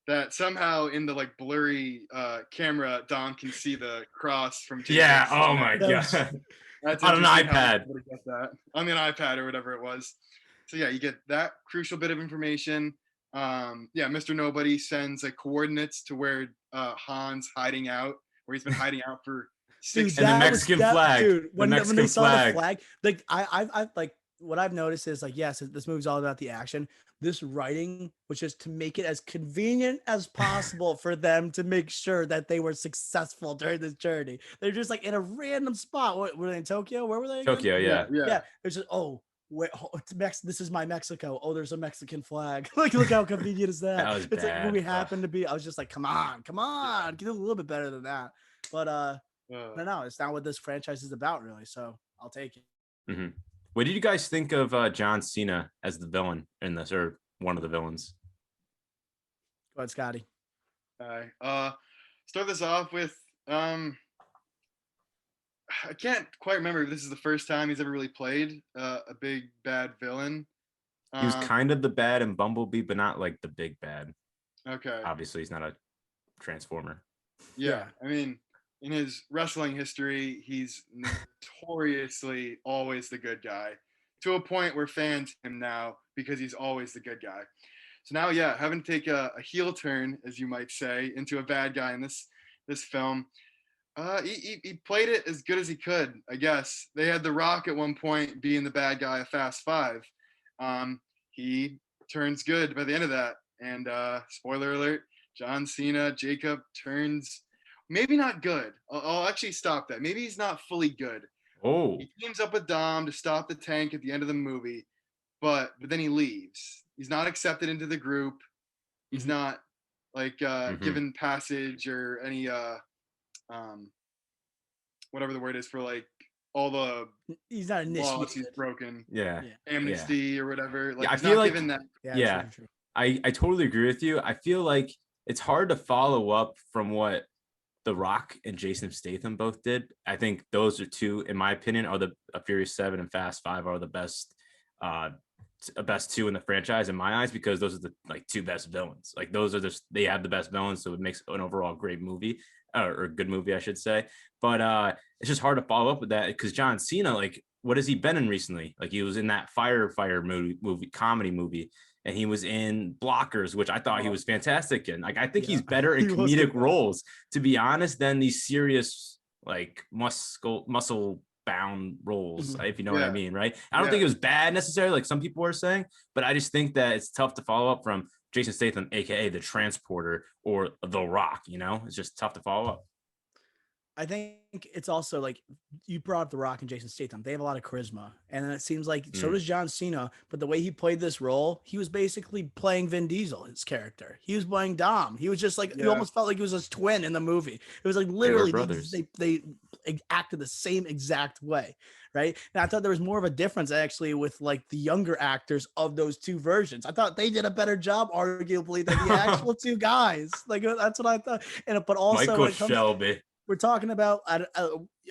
that somehow in the like blurry camera, Dom can see the cross from Jason. Yeah. Oh my god. That's on an iPad. On an iPad or whatever it was. So yeah, you get that crucial bit of information. Mr. Nobody sends like coordinates to where Han's hiding out, where he's been hiding out for 6 and the Mexican flag. Dude, when they saw the flag, like I like what I've noticed is like, yes, this movie's all about the action. This writing was just to make it as convenient as possible for them to make sure that they were successful during this journey. They're just like in a random spot. What were they in Tokyo? Where were they? Again? Tokyo, yeah. There's just wait, this is my Mexico. Oh, there's a Mexican flag. Like, look how convenient is that? That was it's bad. like when we happened to be. I was just like, come on, get a little bit better than that. But no, it's not what this franchise is about, really. So I'll take it. Mm-hmm. What did you guys think of John Cena as the villain in this, or one of the villains? Go ahead, Scotty. Start this off with I can't quite remember if this is the first time he's ever really played a big bad villain. He was kind of the bad in Bumblebee, but not like the big bad. Okay. Obviously, he's not a Transformer. Yeah. I mean, in his wrestling history, he's notoriously always the good guy, to a point where fans him now because he's always the good guy. So now, having to take a heel turn, as you might say, into a bad guy in this film. He played it as good as he could, I guess. They had The Rock at one point being the bad guy of Fast 5. He turns good by the end of that. And spoiler alert, John Cena, Jacob turns maybe not good. I'll actually stop that. Maybe he's not fully good. Oh. He teams up with Dom to stop the tank at the end of the movie, but then he leaves. He's not accepted into the group. He's not like given passage or any whatever the word is for like all the he's not initiated. Laws he's broken. Yeah. Amnesty or whatever. Like, I he's feel not like given that. Yeah. I totally agree with you. I feel like it's hard to follow up from what The Rock and Jason Statham both did. I think those are two, in my opinion, are the Furious 7 and Fast 5 are the best two in the franchise in my eyes, because those are the like two best villains. Like those are they have the best villains, so it makes an overall great movie, or a good movie, I should say. But it's just hard to follow up with that because John Cena, like, what has he been in recently? Like he was in that Firefighter movie comedy movie. And he was in Blockers, which I thought he was fantastic in. Like, I think he's better in comedic roles, to be honest, than these serious, like muscle bound roles, if you know what I mean, right? I don't think it was bad necessarily, like some people were saying, but I just think that it's tough to follow up from Jason Statham, aka the Transporter, or The Rock. You know, it's just tough to follow up. I think it's also like you brought up The Rock and Jason Statham. They have a lot of charisma, and it seems like so does John Cena. But the way he played this role, he was basically playing Vin Diesel, his character. He was playing Dom. He was just like he almost felt like he was his twin in the movie. It was like literally they acted the same exact way, right? And I thought there was more of a difference actually with like the younger actors of those two versions. I thought they did a better job, arguably, than the actual two guys. Like that's what I thought. But also Michael Shelby. We're talking about,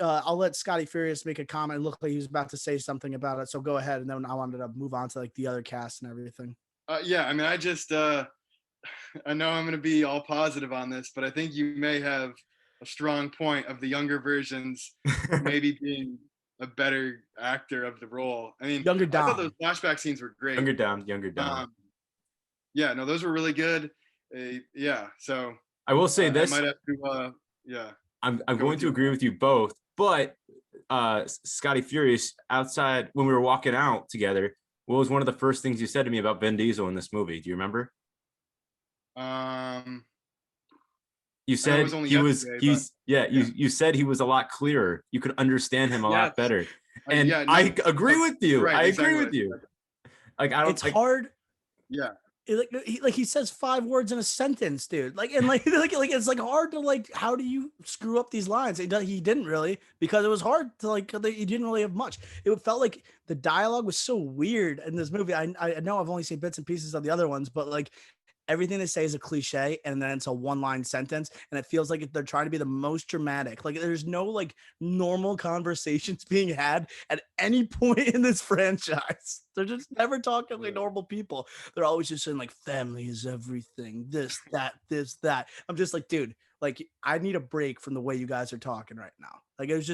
I'll let Scotty Furious make a comment. It looked like he was about to say something about it. So go ahead. And then I wanted to move on to like the other cast and everything. I mean, I just, I know I'm going to be all positive on this, but I think you may have a strong point of the younger versions maybe being a better actor of the role. I mean, Younger I thought Dom. those flashback scenes were great. Younger Dom. Yeah, no, those were really good. Yeah, so I will say this. I might have to, yeah. I'm going to agree with you both, but Scotty Furious, outside when we were walking out together, what was one of the first things you said to me about Vin Diesel in this movie? Do you remember? You said you said he was a lot clearer. You could understand him a lot better. And I agree with you. Right, I agree with you. Like, I don't. It's hard. Yeah. He says 5 words in a sentence, dude. Like it's like hard to like. How do you screw up these lines? He didn't really, because it was hard to like. He didn't really have much. It felt like the dialogue was so weird in this movie. I know I've only seen bits and pieces of the other ones, but like everything they say is a cliche, and then it's a 1-line sentence, and it feels like they're trying to be the most dramatic. Like there's no like normal conversations being had at any point in this franchise. They're just never talking like normal people. They're always just saying like family is everything, this, that. I'm just like, dude, like I need a break from the way you guys are talking right now. Like it was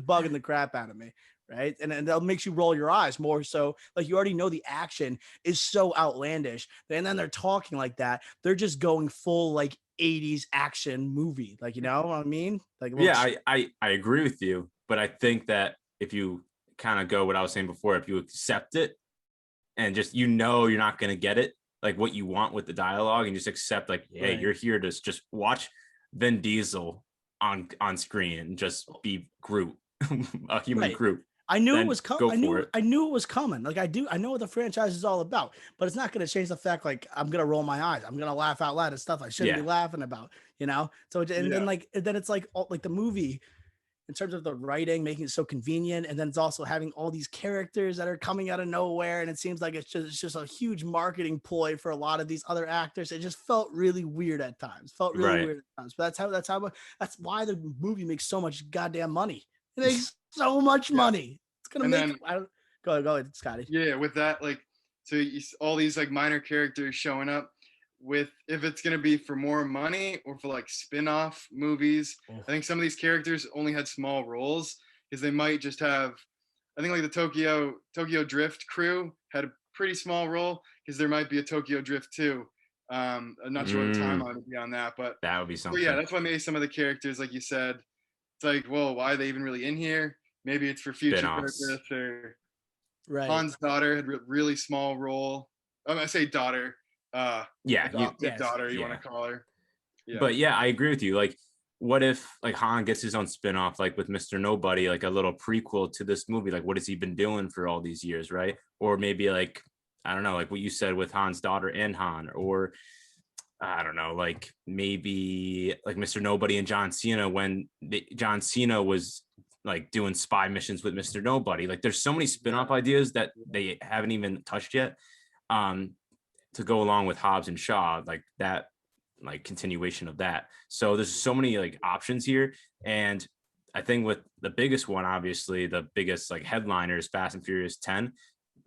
bugging the crap out of me. Right. And that makes you roll your eyes more. So like you already know the action is so outlandish. And then they're talking like that. They're just going full like 80s action movie. Like, you know what I mean? Like, yeah, I agree with you. But I think that if you kind of go what I was saying before, if you accept it and just, you're not going to get it, like what you want with the dialogue, and just accept like, hey, you're here to just watch Vin Diesel on screen and just be Groot, a human Groot. I knew it was coming. I knew it was coming. Like I know what the franchise is all about, but it's not going to change the fact like I'm going to roll my eyes. I'm going to laugh out loud at stuff I shouldn't be laughing about, you know? So then it's like the movie in terms of the writing, making it so convenient. And then it's also having all these characters that are coming out of nowhere. And it seems like it's just a huge marketing ploy for a lot of these other actors. It just felt really weird at times, But that's why the movie makes so much goddamn money. It makes so much money. It's gonna go ahead, Scotty. Yeah, with that, like, so all these like minor characters showing up with, if it's gonna be for more money or for like spin-off movies. I think some of these characters only had small roles because they might just have. I think like the Tokyo Drift crew had a pretty small role because there might be a Tokyo Drift 2. I'm not sure what the timeline would be on that, but that would be something. Yeah, that's why maybe some of the characters, like you said, it's like, well, why are they even really in here? Maybe it's for future purpose. Or Han's daughter had a really small role. I say daughter. Daughter, you want to call her. Yeah. But yeah, I agree with you. Like, what if like Han gets his own spinoff, like with Mr. Nobody, like a little prequel to this movie? Like, what has he been doing for all these years, right? Or maybe like, I don't know, like what you said with Han's daughter and Han, or I don't know, like maybe like Mr. Nobody and John Cena, when John Cena was like doing spy missions with Mr. Nobody. Like there's so many spin-off ideas that they haven't even touched yet, to go along with Hobbs and Shaw, like that, like continuation of that. So there's so many like options here. And I think with the biggest one, obviously the biggest like headliner is Fast and Furious 10,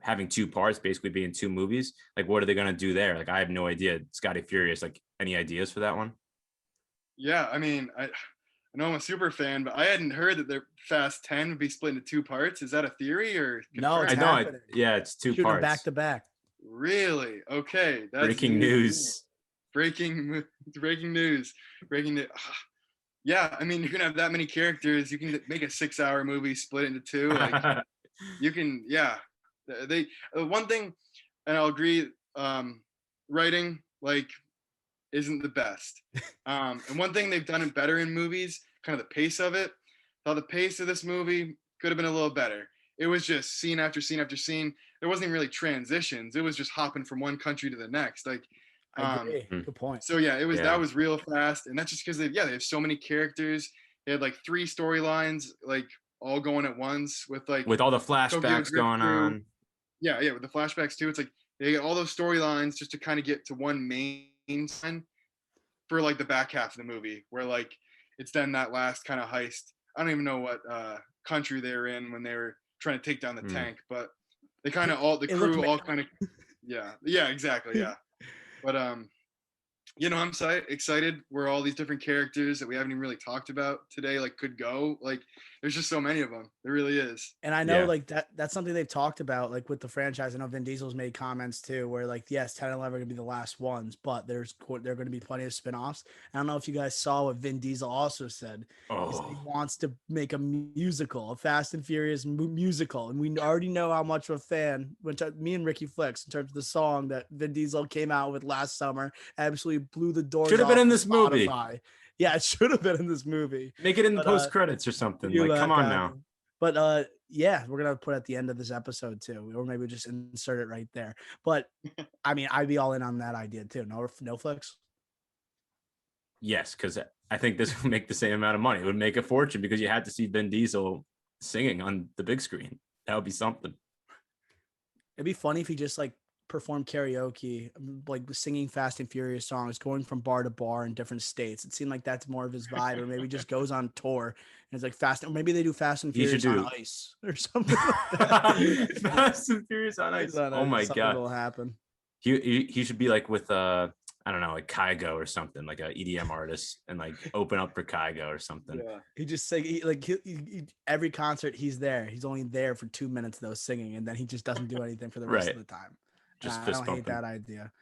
having 2 parts, basically being 2 movies. Like, what are they going to do there? Like, I have no idea. Scotty Furious, like, any ideas for that one? Yeah, I mean, I know I'm a super fan, but I hadn't heard that their Fast 10 would be split into 2 parts. Is that a theory or? No, it's happening. It's 2 parts. Back to back. Really? Okay. That's breaking news. Breaking news. Yeah, I mean, you're gonna have that many characters. You can make a 6-hour movie, split into 2. Like, you can, yeah. They one thing, and I'll agree, writing like isn't the best. And one thing they've done it better in movies, kind of the pace of it. I thought the pace of this movie could have been a little better. It was just scene after scene after scene. There wasn't even really transitions. It was just hopping from one country to the next. Like, I agree. Good point. So yeah, that was real fast, and that's just because they have so many characters. They had like 3 storylines, like all going at once with all the flashbacks going on. Yeah, with the flashbacks too. It's like they get all those storylines just to kind of get to one main line for like the back half of the movie, where like it's then that last kind of heist. I don't even know what country they were in when they were trying to take down the tank, but they kind of all the crew all kind of yeah, exactly, yeah. But I'm excited where all these different characters that we haven't even really talked about today could go. Like there's just so many of them. There really is. And I know that's something they've talked about with the franchise. I know Vin Diesel's made comments too, where yes, 10 and 11 are gonna be the last ones, but there are going to be plenty of spinoffs. I don't know if you guys saw what Vin Diesel also said. Is he wants to make a musical, a Fast and Furious musical, and we already know how much of a fan, me and Ricky Flicks, in terms of the song that Vin Diesel came out with last summer, absolutely blew the doors. Should have been in this movie. Yeah, it should have been in this movie. Make it in the post credits or something. Come on now. But yeah, we're gonna put at the end of this episode too, or maybe just insert it right there. But I mean, I'd be all in on that idea too. No flicks. Yes, because I think this would make the same amount of money. It would make a fortune because you had to see Vin Diesel singing on the big screen. That would be something. It'd be funny if he just perform karaoke, singing Fast and Furious songs, going from bar to bar in different states. It seemed like that's more of his vibe, or maybe just goes on tour and it's Fast, or maybe they do Fast and Furious on ice or something like that. Fast and Furious on ice. Oh my god, will happen. He should be with I don't know, Kygo or something, like an EDM artist, and open up for Kygo or something. Yeah. He just sing every concert he's there. He's only there for 2 minutes though singing, and then he just doesn't do anything for the rest of the time. Just I don't hate that idea.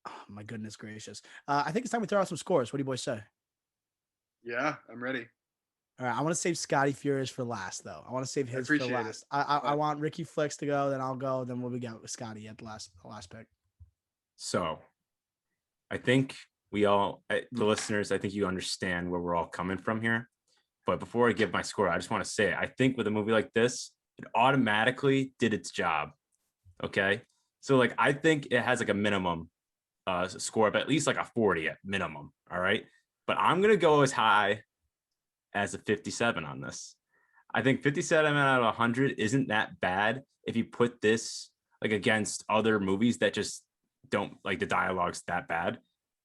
Oh my goodness gracious. I think it's time we throw out some scores. What do you boys say? Yeah, I'm ready. All right. I want to save Scotty Furious for last though. I want to save his for last. I want Ricky Flicks to go, then I'll go, then we'll get with Scotty at the last pick. So I think the listeners, I think you understand where we're all coming from here. But before I give my score, I just want to say, I think with a movie like this, it automatically did its job. Okay. So I think it has a minimum score of at least a 40 at minimum. All right. But I'm going to go as high as a 57 on this. I think 57 out of 100 isn't that bad if you put this against other movies that just don't the dialogue's that bad.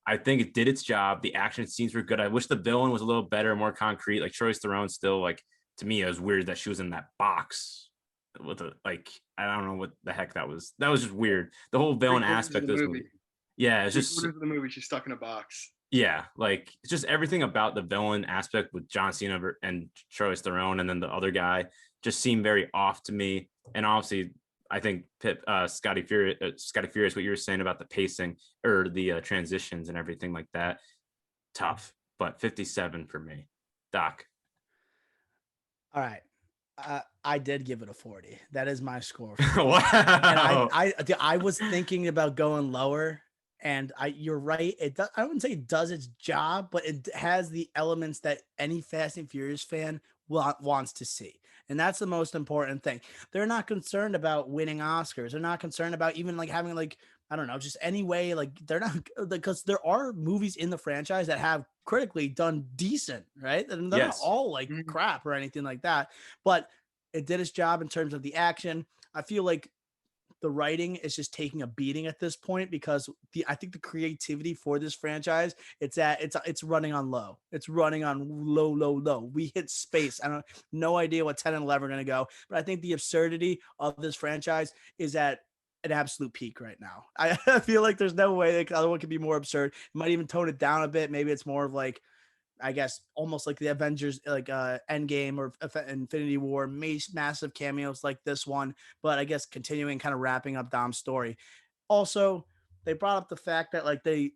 I think it did its job. The action scenes were good. I wish the villain was a little better, more concrete. Charlize Theron still to me, it was weird that she was in that box with I don't know what the heck that was. That was just weird. The whole villain aspect of this movie. Yeah, it's just the movie. She's stuck in a box. Yeah, it's just everything about the villain aspect with John Cena and Charlize Theron, and then the other guy just seemed very off to me. And obviously, I think Scotty Furious, what you were saying about the pacing or the transitions and everything like that, tough. But 57 for me, Doc. All right. I did give it a 40. That is my score. Wow. And I was thinking about going lower, and you're right. I wouldn't say it does its job, but it has the elements that any Fast and Furious fan wants to see. And that's the most important thing. They're not concerned about winning Oscars. They're not concerned about even having I don't know, just any way, they're not, because there are movies in the franchise that have critically done decent, right? And they're not all crap or anything like that, but it did its job in terms of the action. I feel like the writing is just taking a beating at this point because I think the creativity for this franchise, it's running on low. It's running on low. We hit space. I don't no idea what 10 and 11 are going to go, but I think the absurdity of this franchise is at an absolute peak right now. I feel like there's no way the other one could be more absurd. It might even tone it down a bit. Maybe it's more of I guess almost like the Avengers, Endgame or Infinity War, massive cameos like this one. But I guess continuing, kind of wrapping up Dom's story. Also, they brought up the fact that the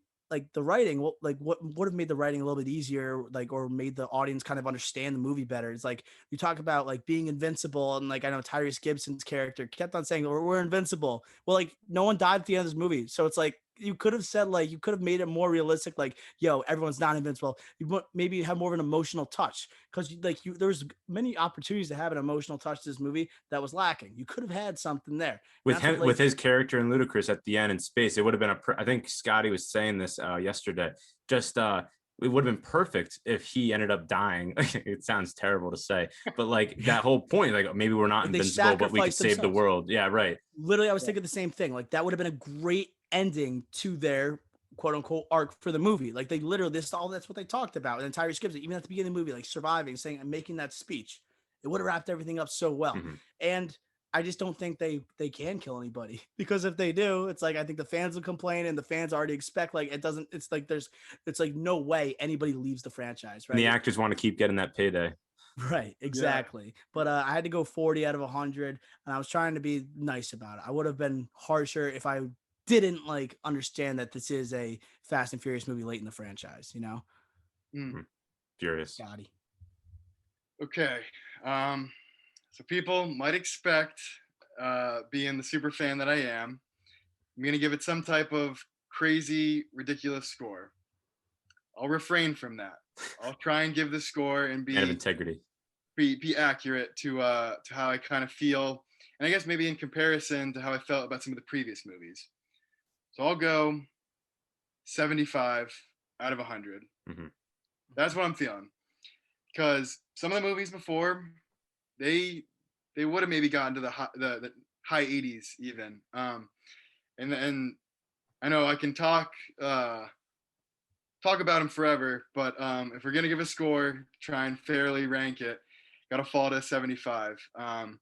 writing, what would have made the writing a little bit easier, or made the audience kind of understand the movie better. It's you talk about being invincible, and I know Tyrese Gibson's character kept on saying we're invincible. Well, no one died at the end of this movie, so it's you could have said you could have made it more realistic, everyone's not invincible. You maybe have more of an emotional touch, because there's many opportunities to have an emotional touch to this movie that was lacking. You could have had something there with him, with his character in Ludacris at the end in space. It would have been I think Scotty was saying this yesterday. Just it would have been perfect if he ended up dying. It sounds terrible to say, but that whole point, maybe we're not invincible, but we could save the world. Yeah, right. Literally, I was thinking the same thing. That would have been a great ending to their quote unquote arc for the movie. They literally, that's what they talked about. And Tyrese Gibson, even at the beginning of the movie, surviving, saying and making that speech, it would have wrapped everything up so well. Mm-hmm. And I just don't think they can kill anybody, because if they do, it's like I think the fans will complain, and the fans already expect like it doesn't. It's like it's like no way anybody leaves the franchise, And the right? actors want to keep getting that payday. Right, exactly. But I had to go 40 out of 100, and I was trying to be nice about it. I would have been harsher if I didn't like understand that this is a Fast and Furious movie late in the franchise. You know, Furious. Scotty. Okay. So people might expect, being the super fan that I am, I'm going to give it some type of crazy, ridiculous score. I'll refrain from that. I'll try and give the score and Man of integrity. Be accurate to how I kind of feel, and I guess maybe in comparison to how I felt about some of the previous movies. So I'll go 75 out of 100. Mm-hmm. That's what I'm feeling, because some of the movies before, they would have maybe gotten to the high 80s even. And I know I can talk about them forever, but if we're gonna give a score, try and fairly rank it, gotta fall to 75. And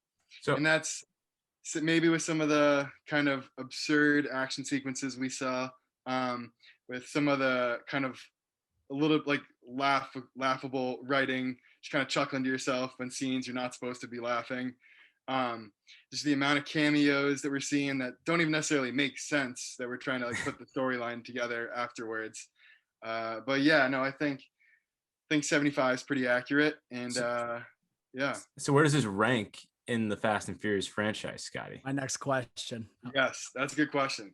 that's maybe with some of the kind of absurd action sequences we saw, with some of the kind of a little like laughable writing, just kind of chuckling to yourself when scenes you're not supposed to be laughing. Just the amount of cameos that we're seeing that don't even necessarily make sense, that we're trying to like put the storyline together afterwards. But yeah, no, I think 75 is pretty accurate, and yeah. So where does this rank in the Fast and Furious franchise, Scotty? My next question. Yes, that's a good question.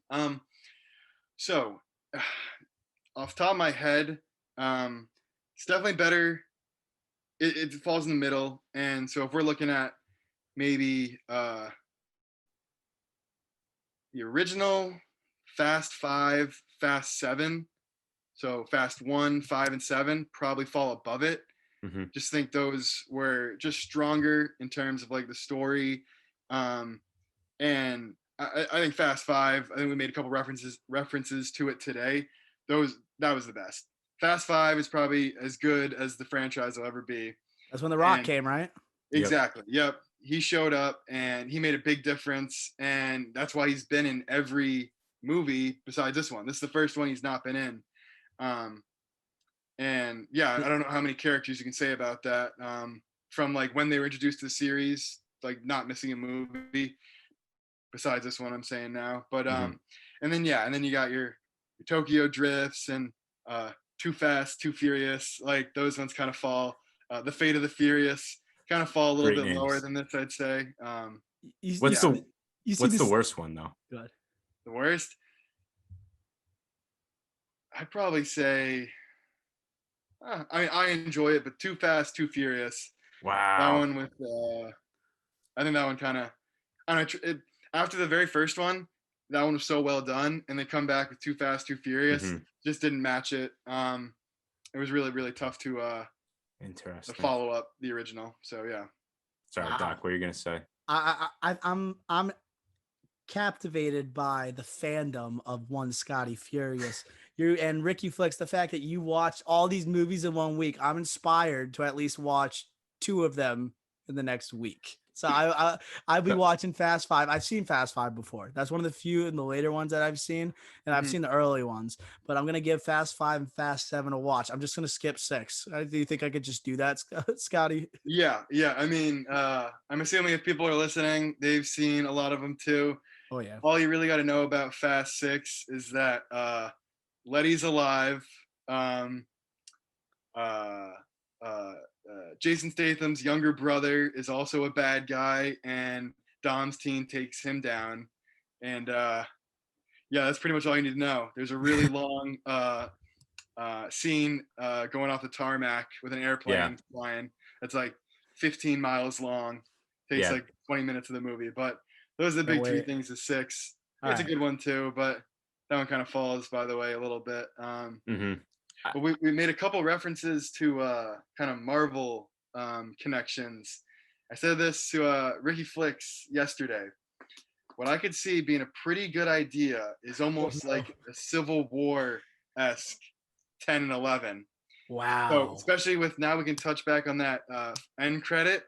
So off the top of my head, it's definitely better. It falls in the middle, and so if we're looking at maybe the original Fast 5, Fast 7, so Fast 1, 5, and 7 probably fall above it. Mm-hmm. Just think those were just stronger in terms of like the story, and I think Fast 5. I think we made a couple references to it today. That was the best. Fast 5 is probably as good as the franchise will ever be. That's when The Rock came, right? Exactly. Yep. He showed up and he made a big difference, and that's why he's been in every movie besides this one. This is the first one he's not been in. And yeah, I don't know how many characters you can say about that. From like when they were introduced to the series, like not missing a movie besides this one I'm saying now. But and then you got your Tokyo Drifts and Too Fast, Too Furious. Like those ones kind of fall. The Fate of the Furious kind of fall a little bit lower than this, I'd say. What's the worst one though? Good. The worst? I'd probably say, I mean, I enjoy it, but Too Fast, Too Furious. Wow. That one with, I think that one kind of, I don't know, after the very first one, that one was so well done, and they come back with Too Fast, Too Furious, just didn't match it. It was really, really tough to follow up the original. So yeah. Sorry, Doc, what are you gonna say? I'm captivated by the fandom of one Scotty Furious. You and Ricky Flicks, the fact that you watched all these movies in 1 week, I'm inspired to at least watch 2 of them in the next week. So I'll be watching Fast 5. I've seen Fast 5 before. That's one of the few in the later ones that I've seen, and I've seen the early ones. But I'm gonna give Fast 5 and Fast 7 a watch. I'm just gonna skip 6. Do you think I could just do that, Scotty? Yeah. I mean, I'm assuming if people are listening, they've seen a lot of them too. Oh yeah. All you really got to know about Fast 6 is that Letty's alive. Jason Statham's younger brother is also a bad guy, and Dom's team takes him down. And yeah, that's pretty much all you need to know. There's a really long scene going off the tarmac with an airplane flying. That's like 15 miles long. Takes like 20 minutes of the movie. But those are the big 3 things of 6. It's a good one too, but that one kind of falls by the way a little bit. But we made a couple references to kind of Marvel connections. I said this to Ricky Flicks yesterday. What I could see being a pretty good idea is almost like a Civil War-esque 10 and 11. Wow. So especially with now we can touch back on that end credit.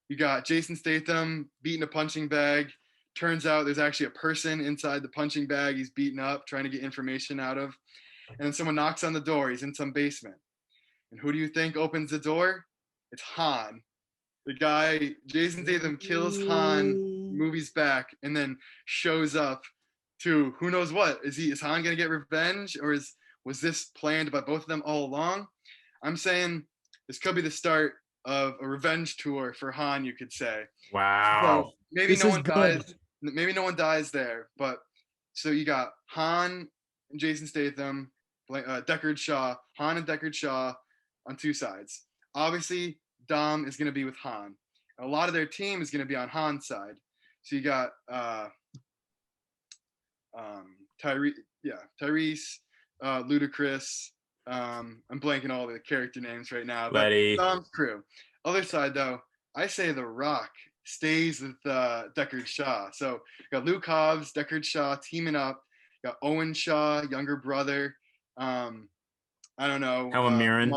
You got Jason Statham beating a punching bag. Turns out there's actually a person inside the punching bag he's beaten up, trying to get information out of. And then someone knocks on the door. He's in some basement. And who do you think opens the door? It's Han. The guy, Jason Statham, kills Han, movies back, and then shows up to who knows what. Is Han gonna get revenge, or was this planned by both of them all along? I'm saying this could be the start of a revenge tour for Han, you could say. Wow. So maybe This no is one good. dies. Maybe no one dies there, but so you got Han and Jason Statham, Deckard Shaw, Han and Deckard Shaw on two sides. Obviously, Dom is going to be with Han. A lot of their team is going to be on Han's side. So you got Tyrese, Ludacris. I'm blanking all the character names right now. But Letty. Dom's crew. Other side, though, I say The Rock stays with Deckard Shaw. So you got Luke Hobbs, Deckard Shaw teaming up. You got Owen Shaw, younger brother. I don't know. Helen Mirren.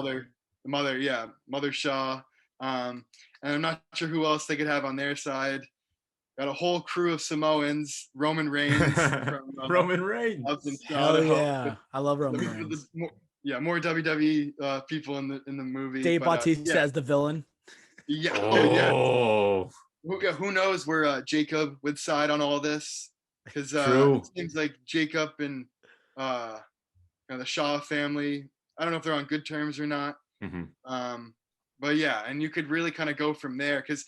Mother Shaw. And I'm not sure who else they could have on their side. Got a whole crew of Samoans. Roman Reigns. Roman Reigns. Hell yeah. I love Roman Reigns. More WWE people in the movie. Dave Bautista as the villain. Yeah. Oh. Who knows where Jacob would side on all this? Because it seems like Jacob and the Shaw family, I don't know if they're on good terms or not. Mm-hmm. But yeah, and you could really kind of go from there because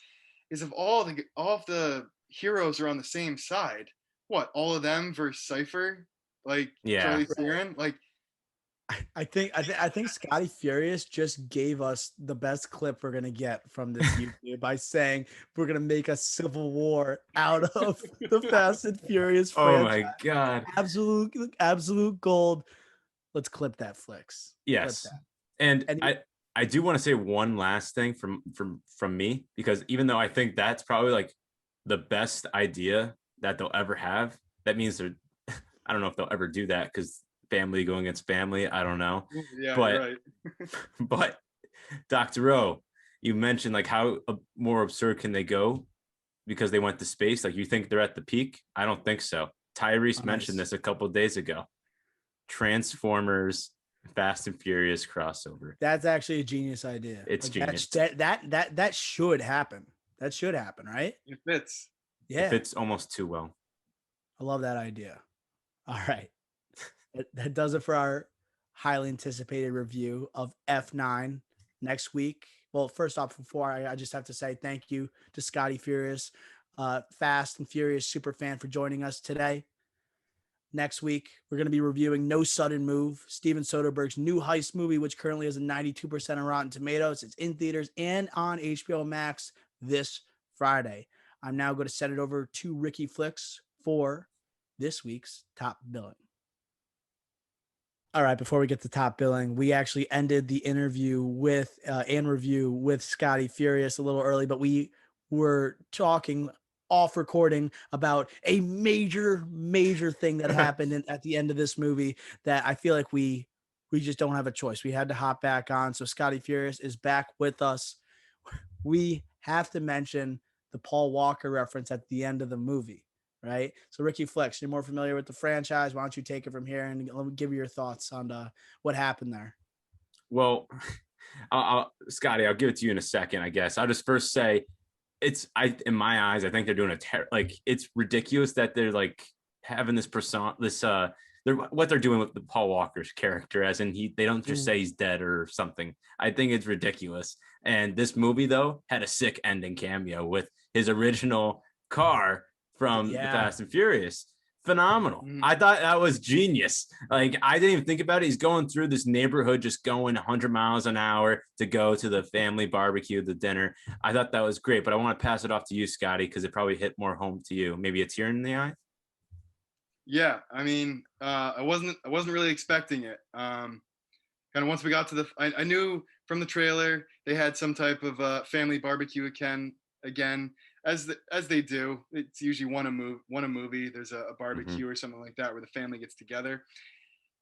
if all of the heroes are on the same side, what, all of them versus Cypher, like Charlie Theron, like. I think Scotty Furious just gave us the best clip we're gonna get from this YouTube by saying we're gonna make a civil war out of the Fast and Furious franchise. Oh my god! Absolute gold. Let's clip that, Flicks. Yes, and I do want to say one last thing from me, because even though I think that's probably like the best idea that they'll ever have, that means they're I don't know if they'll ever do that because family going against family, I don't know. Yeah, but right. but Dr. O, you mentioned like how more absurd can they go because they went to space. Like, you think they're at the peak? I don't think so. Tyrese mentioned this a couple of days ago. Transformers, Fast and Furious crossover. That's actually a genius idea. It's genius. That should happen. That should happen, right? It fits. Yeah, it fits almost too well. I love that idea. All right. That does it for our highly anticipated review of F9 next week. Well, first off, before I just have to say thank you to Scotty Furious, Fast and Furious super fan, for joining us today. Next week, we're going to be reviewing No Sudden Move, Steven Soderbergh's new heist movie, which currently has a 92% on Rotten Tomatoes. It's in theaters and on HBO Max this Friday. I'm now going to send it over to Ricky Flicks for this week's top billing. All right, before we get to top billing, we actually ended the interview with and review with Scotty Furious a little early, but we were talking off recording about a major thing that happened at the end of this movie that I feel like we just don't have a choice. We had to hop back on. So Scotty Furious is back with us. We have to mention the Paul Walker reference at the end of the movie. Right. So Ricky Flicks, you're more familiar with the franchise. Why don't you take it from here and let me give you your thoughts on what happened there? Well, Scotty, I'll give it to you in a second, I guess. I'll just first say in my eyes, I think they're doing it's ridiculous that they're like having this persona, what they're doing with the Paul Walker's character, as in they don't just say he's dead or something. I think it's ridiculous. And this movie though had a sick ending cameo with his original car from the Fast and Furious. Phenomenal. I thought that was genius. Like, I didn't even think about it. He's going through this neighborhood, just going 100 miles an hour to go to the family barbecue, the dinner. I thought that was great, but I want to pass it off to you, Scotty, because it probably hit more home to you. Maybe a tear in the eye. Yeah, I mean, I wasn't really expecting it. Kind of once we got to I knew from the trailer they had some type of family barbecue again. As they do, it's usually one a movie. There's a barbecue or something like that where the family gets together.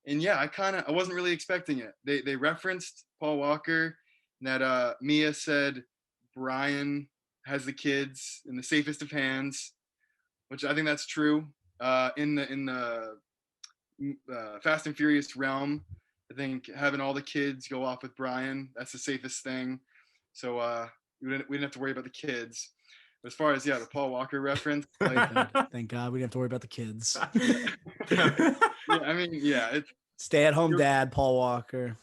And yeah, I wasn't really expecting it. They referenced Paul Walker, that Mia said Brian has the kids in the safest of hands, which I think that's true. In the Fast and Furious realm, I think having all the kids go off with Brian, that's the safest thing. So we didn't have to worry about the kids. But as far as the Paul Walker reference, like, thank God we didn't have to worry about the kids. yeah, I mean, yeah, it's stay-at-home dad, Paul Walker.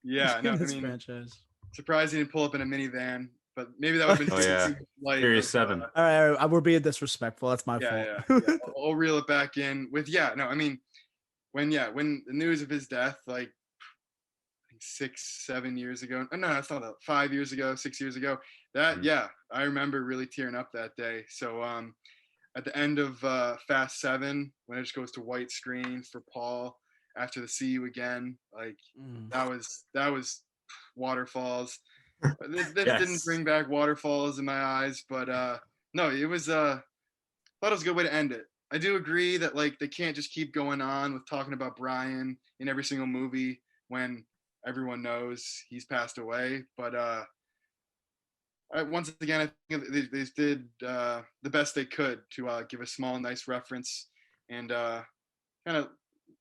Yeah, no, I mean, franchise. Surprised he didn't pull up in a minivan, but maybe that would have been Furious 7. All right, we're being disrespectful. That's my fault. Yeah. I'll reel it back in with I mean, when the news of his death, like 6-7 years ago. No, that's not 5 years ago, 6 years ago. That I remember really tearing up that day. So at the end of Fast 7, when it just goes to white screen for Paul after the "See You Again," like that was waterfalls. That didn't bring back waterfalls in my eyes, but no, it was thought it was a good way to end it. I do agree that like they can't just keep going on with talking about Brian in every single movie when everyone knows he's passed away. But once again, I think they did the best they could to give a small, nice reference and kind of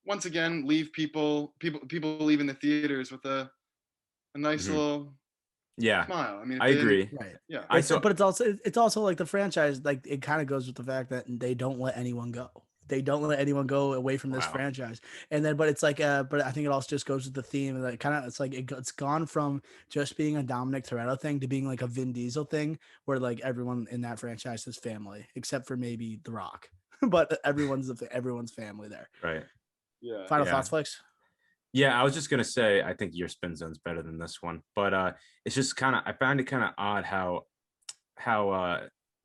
once again leave people leaving the theaters with a nice little smile. I mean, I agree. Right. Yeah. But it's also like the franchise, like it kind of goes with the fact that they don't let anyone go. They don't let anyone go away from this franchise. And then, but it's like, but I think it also just goes with the theme that kind of, it's like, it's gone from just being a Dominic Toretto thing to being like a Vin Diesel thing where like everyone in that franchise is family, except for maybe The Rock, but everyone's family there. Right. Yeah. Final thoughts, Flex? Yeah, I was just gonna say I think your spin zone's better than this one, but it's just I find it kind of odd how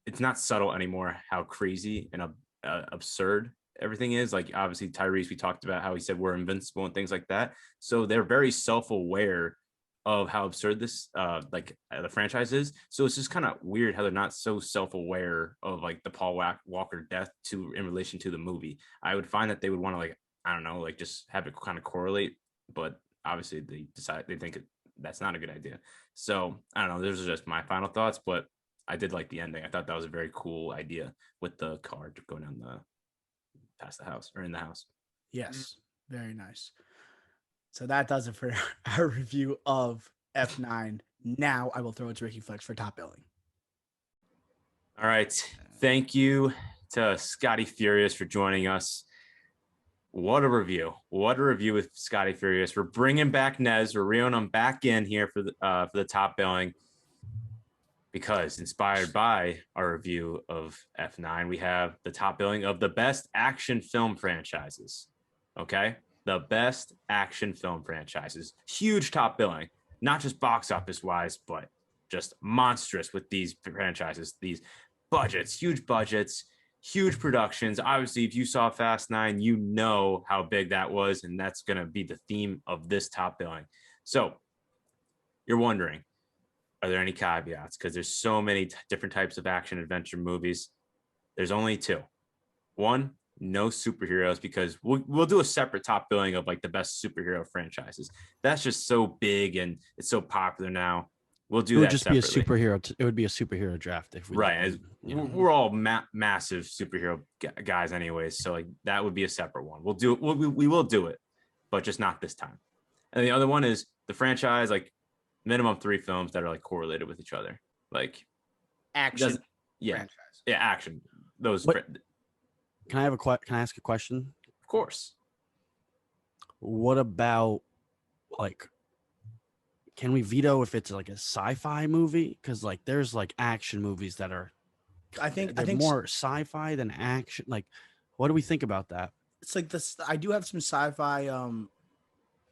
it's not subtle anymore how crazy and absurd everything is. Like obviously Tyrese, we talked about how he said we're invincible and things like that. So they're very self-aware of how absurd this the franchise is. So it's just kind of weird how they're not so self-aware of like the Paul Walker death in relation to the movie. I would find that they would want to I don't know, just have it kind of correlate, but obviously they think that's not a good idea. So I don't know. Those are just my final thoughts, but I did like the ending. I thought that was a very cool idea with the car going down past the house or in the house. Yes, very nice. So that does it for our review of F9. Now I will throw it to Ricky Flex for top billing. All right. Thank you to Scotty Furious for joining us. What a review. What a review with Scotty Furious. We're bringing back Nez. We're reeling him back in here for the top billing because inspired by our review of F9, we have the top billing of the best action film franchises. Okay? The best action film franchises. Huge top billing. Not just box office wise, but just monstrous with these franchises. These budgets, huge productions. Obviously, if you saw Fast 9, you know how big that was, and that's going to be the theme of this top billing. So you're wondering, are there any caveats? Because there's so many different types of action adventure movies. There's only two. One, no superheroes, because we'll do a separate top billing of the best superhero franchises. That's just so big and it's so popular now. We'll do that. It would just separately. Be a superhero. It would be a superhero draft if we We're all massive superhero guys, anyways. So that would be a separate one. We'll do it. We will do it, but just not this time. And the other one is the franchise, minimum 3 films that are correlated with each other, action. Franchise. Yeah, action. Those. Can I ask a question? Of course. What about can we veto if it's a sci-fi movie? Because there's action movies that are, I think more sci-fi than action. What do we think about that? It's this. I do have some sci-fi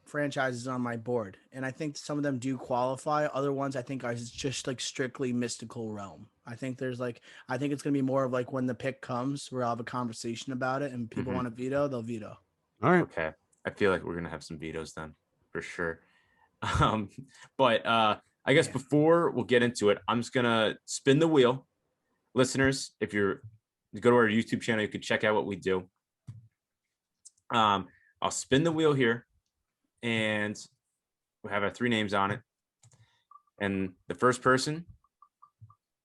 franchises on my board, and I think some of them do qualify. Other ones I think are just strictly mystical realm. I think there's I think it's gonna be more of when the pick comes, we'll have a conversation about it, and people want to veto, they'll veto. All right. Okay. I feel like we're gonna have some vetoes then, for sure. But I guess before we'll get into it, I'm just gonna spin the wheel. Listeners, if you go to our YouTube channel, you can check out what we do. I'll spin the wheel here, and we have our 3 names on it. And the first person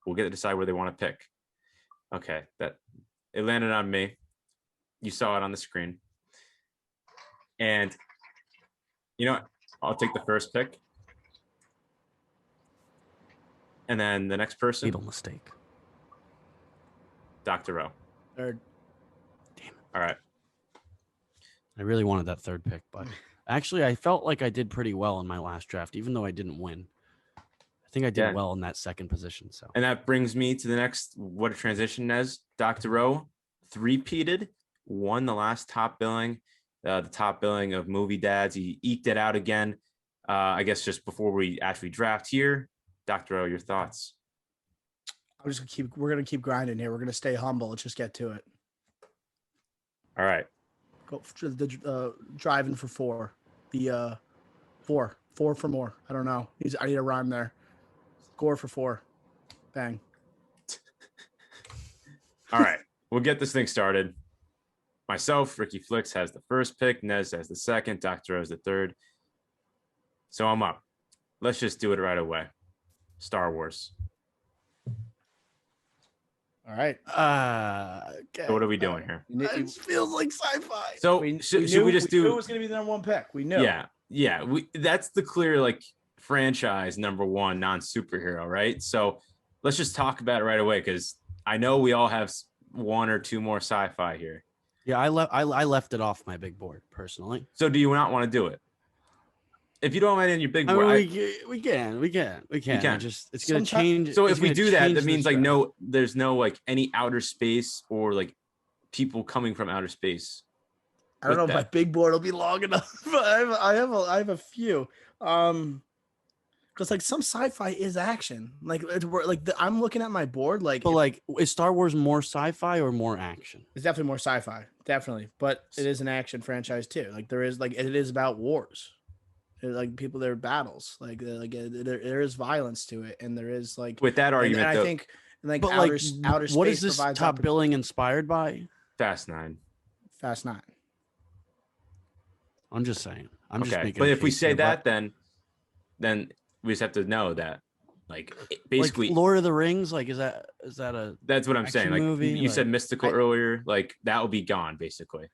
we'll get to decide where they want to pick. Okay, that it landed on me. You saw it on the screen. And you know what? I'll take the first pick. And then the next person. Fatal mistake. Dr. O. Third. Damn it. All right. I really wanted that third pick, but actually I felt like I did pretty well in my last draft, even though I didn't win. I think I did well in that second position. So, and that brings me to the next. What a transition, Nez. Dr. O, three-peated, won the last top billing, the top billing of Movie Dads. He eked it out again. I guess just before we actually draft here, Dr. O, your thoughts? We're gonna keep grinding here. We're gonna stay humble. Let's just get to it. All right. Go for the driving for 4. The 4 for more. I don't know. I need a rhyme there. Score for 4. Bang. All right. We'll get this thing started. Myself, Ricky Flicks has the first pick. Nez has the second. Dr. O has the third. So I'm up. Let's just do it right away. Star Wars. All right. Okay. So what are we doing here? It feels like sci-fi. So should we just do? It was going to be the number 1 pick. We knew. Yeah. That's the clear franchise number 1 non-superhero, right? So let's just talk about it right away because I know we all have 1 or 2 more sci-fi here. Yeah, I left it off my big board personally. So do you not want to do it? If you don't have it in your big board, we can. It's gonna change. So if we do that, that means there's no any outer space or people coming from outer space. I don't know if my big board will be long enough. I have a few. Because some sci-fi is action. I'm looking at my board. But is Star Wars more sci-fi or more action? It's definitely more sci-fi, definitely. But it is an action franchise too. There is it is about wars. People, there are battles. There is violence to it, and there is with that argument. And I think outer space. What is this top billing inspired by? Fast 9. Fast 9. I'm just saying. I'm just making. But if we say that, then we just have to know that, basically, Lord of the Rings. Is that a? That's what I'm saying. Movie? You said mystical earlier. That will be gone basically.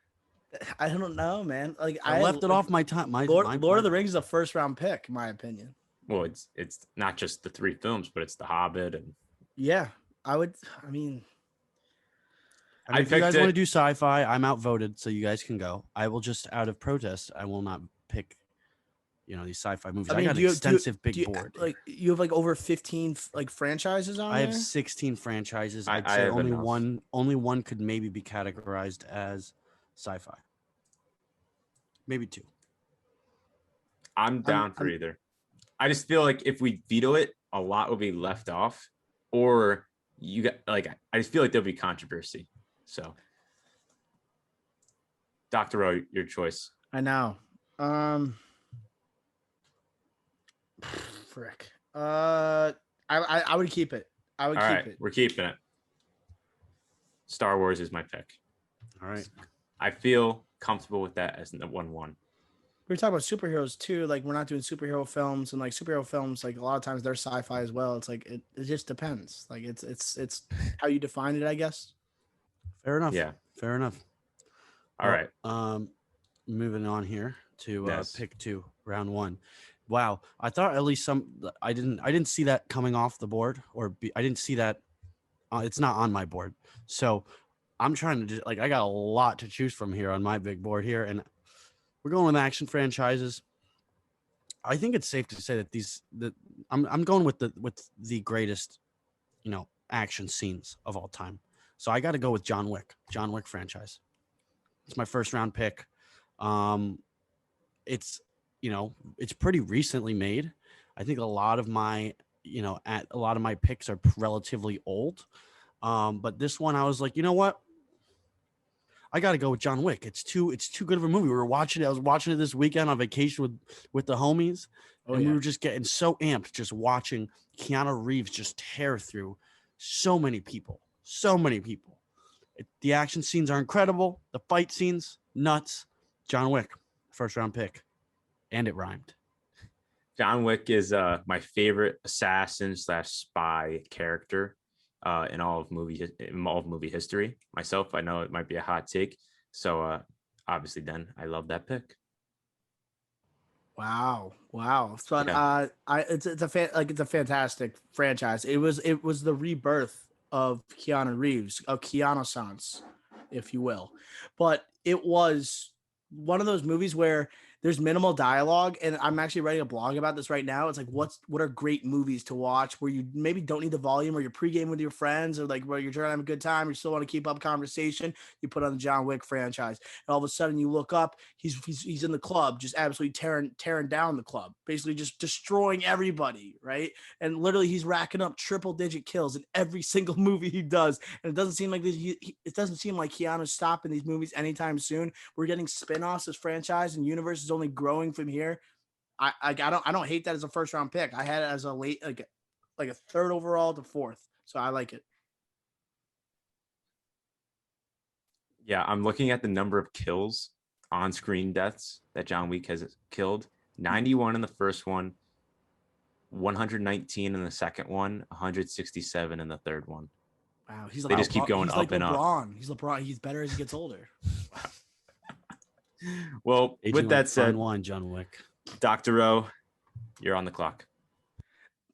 I don't know, man. I left it off my time. Lord of the Rings is a first round pick, in my opinion. Well, it's not just the 3 films, but it's The Hobbit and. Yeah, if you guys want to do sci-fi, I'm outvoted, so you guys can go. I will just, out of protest, I will not pick, these sci-fi movies. I got an extensive big board. You have over 15 franchises on. I have 16 franchises. I'd say only one could maybe be categorized as sci-fi. Maybe 2. I'm down for either. I just feel like if we veto it, a lot will be left off, or you got I just feel like there'll be controversy. So, Dr. O, your choice. I know. Frick. I would keep it. I would keep it. We're keeping it. Star Wars is my pick. All right. I feel comfortable with that as the 1-1. We were talking about superheroes too. We're not doing superhero films, and superhero films, a lot of times they're sci-fi as well. It's it just depends. It's how you define it, I guess. Fair enough. Yeah. Fair enough. All right. Moving on here to pick 2, round 1. Wow. I thought at least I didn't see that coming off the board, I didn't see that. It's not on my board. So I'm trying to I got a lot to choose from here on my big board here, and we're going with action franchises. I think it's safe to say that I'm going with the greatest, action scenes of all time. So I got to go with John Wick franchise. It's my first round pick. It's pretty recently made. I think a lot of my picks are relatively old. But this one I was like, you know what? I got to go with John Wick. It's too good of a movie. I was watching it this weekend on vacation with the homies, and we were just getting so amped just watching Keanu Reeves just tear through so many people. The action scenes are incredible. The fight scenes, nuts. John Wick, first round pick, and it rhymed. John Wick is my favorite assassin/spy character in all of movie history. Myself, I know it might be a hot take. So obviously, then I love that pick. Wow. But Yeah. it's a fantastic franchise. It was the rebirth of Keanu Reeves, of Keanu Sans, if you will. But it was one of those movies where there's minimal dialogue, and I'm actually writing a blog about this right now. It's like what are great movies to watch where you maybe don't need the volume, or you're pregame with your friends, or like where you're trying to have a good time, you still want to keep up conversation. You put on the John Wick franchise, and all of a sudden you look up, he's in the club, just absolutely tearing down the club, basically just destroying everybody, right? And literally he's racking up triple digit kills in every single movie he does, and it doesn't seem like it doesn't seem like Keanu's stopping these movies anytime soon. We're getting spin-offs. This franchise and universe is only growing from here. I don't hate that as a first round pick. I had it as a late like a third overall to fourth, so I like it. Yeah, I'm looking at the number of kills, on-screen deaths that John Wick has killed. 91 in the first one, 119 in the second one, 167 in the third one. Wow, they just keep going up and up. He's LeBron. He's better as he gets older. Well, Aging with that like said, wine, John Wick. Dr. O, you're on the clock.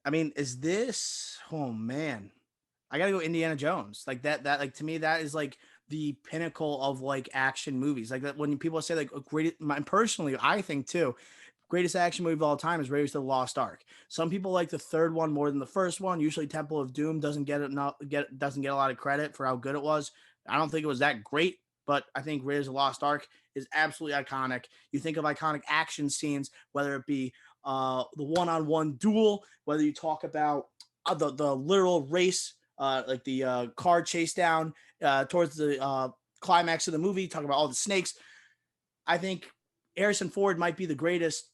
I mean, is this? Oh man, I gotta go Indiana Jones. Like that like to me that is like the pinnacle of like action movies. Like that when people say like personally, I think too, greatest action movie of all time is Raiders of the Lost Ark. Some people like the third one more than the first one. Usually Temple of Doom doesn't get a lot of credit for how good it was. I don't think it was that great, but I think Raiders of the Lost Ark is absolutely iconic. You think of iconic action scenes, whether it be the one-on-one duel, whether you talk about the literal race, like the car chase down towards the climax of the movie, talk about all the snakes. I think Harrison Ford might be the greatest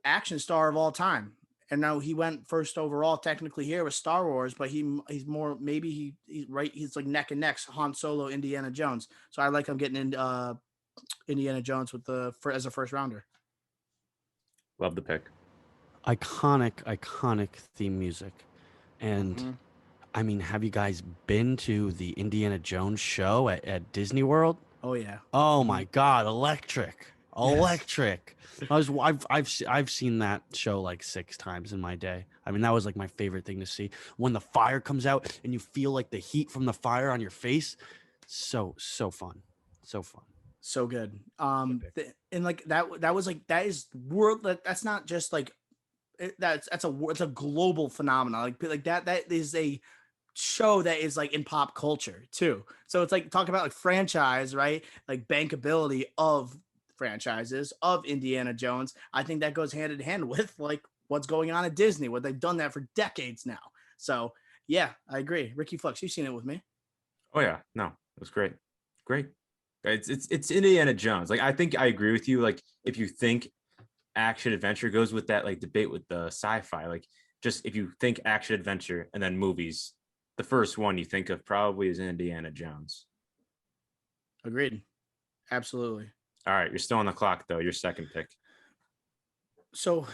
action star of all time. And now he went first overall technically here with Star Wars, but he's more, maybe he's right. He's like neck and neck, Han Solo, Indiana Jones. So I like him getting in Indiana Jones with as a first rounder. Love the pick. Iconic theme music. And I mean, have you guys been to the Indiana Jones show at Disney World? Oh yeah. Oh my God, electric. Yes. I've seen that show like 6 times in my day. I mean, that was like my favorite thing to see. When the fire comes out and you feel like the heat from the fire on your face. So fun. So good. And like that was like, that is world. That's not just like it's a global phenomenon. Like that is a show that is like in pop culture too. So it's like talk about like franchise, right? Like bankability of franchises of Indiana Jones. I think that goes hand in hand with like what's going on at Disney, what they've done that for decades now. So yeah, I agree. Ricky Flux, you've seen it with me. Oh yeah, no, it was great. It's Indiana Jones. Like I think I agree with you. Like if you think action adventure goes with that like debate with the sci-fi, like just if you think action adventure and then movies, the first one you think of probably is Indiana Jones. Agreed. Absolutely. All right, you're still on the clock though. Your second pick. So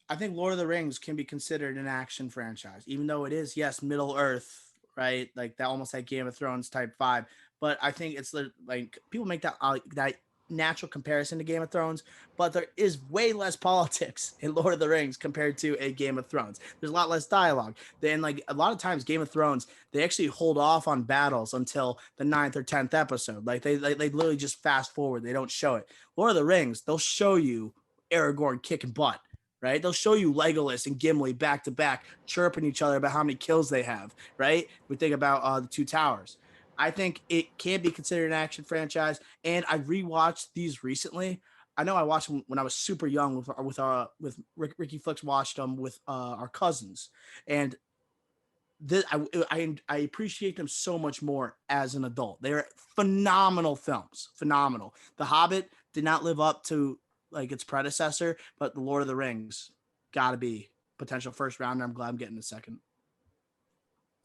I think Lord of the Rings can be considered an action franchise, even though it is, yes, Middle Earth, right? Like that, almost like Game of Thrones type vibe. But I think it's like people make that natural comparison to Game of Thrones, but there is way less politics in Lord of the Rings compared to a Game of Thrones. There's a lot less dialogue. Then like a lot of times Game of Thrones, they actually hold off on battles until the 9th or 10th episode. Like they literally just fast forward. They don't show it. Lord of the Rings, they'll show you Aragorn kicking butt, right? They'll show you Legolas and Gimli back to back chirping each other about how many kills they have, right? We think about the Two Towers. I think it can be considered an action franchise, and I rewatched these recently. I know I watched them when I was super young with Ricky Flicks, watched them with our cousins, and I appreciate them so much more as an adult. They're phenomenal films, phenomenal. The Hobbit did not live up to like its predecessor, but The Lord of the Rings got to be potential first rounder. I'm glad I'm getting the second.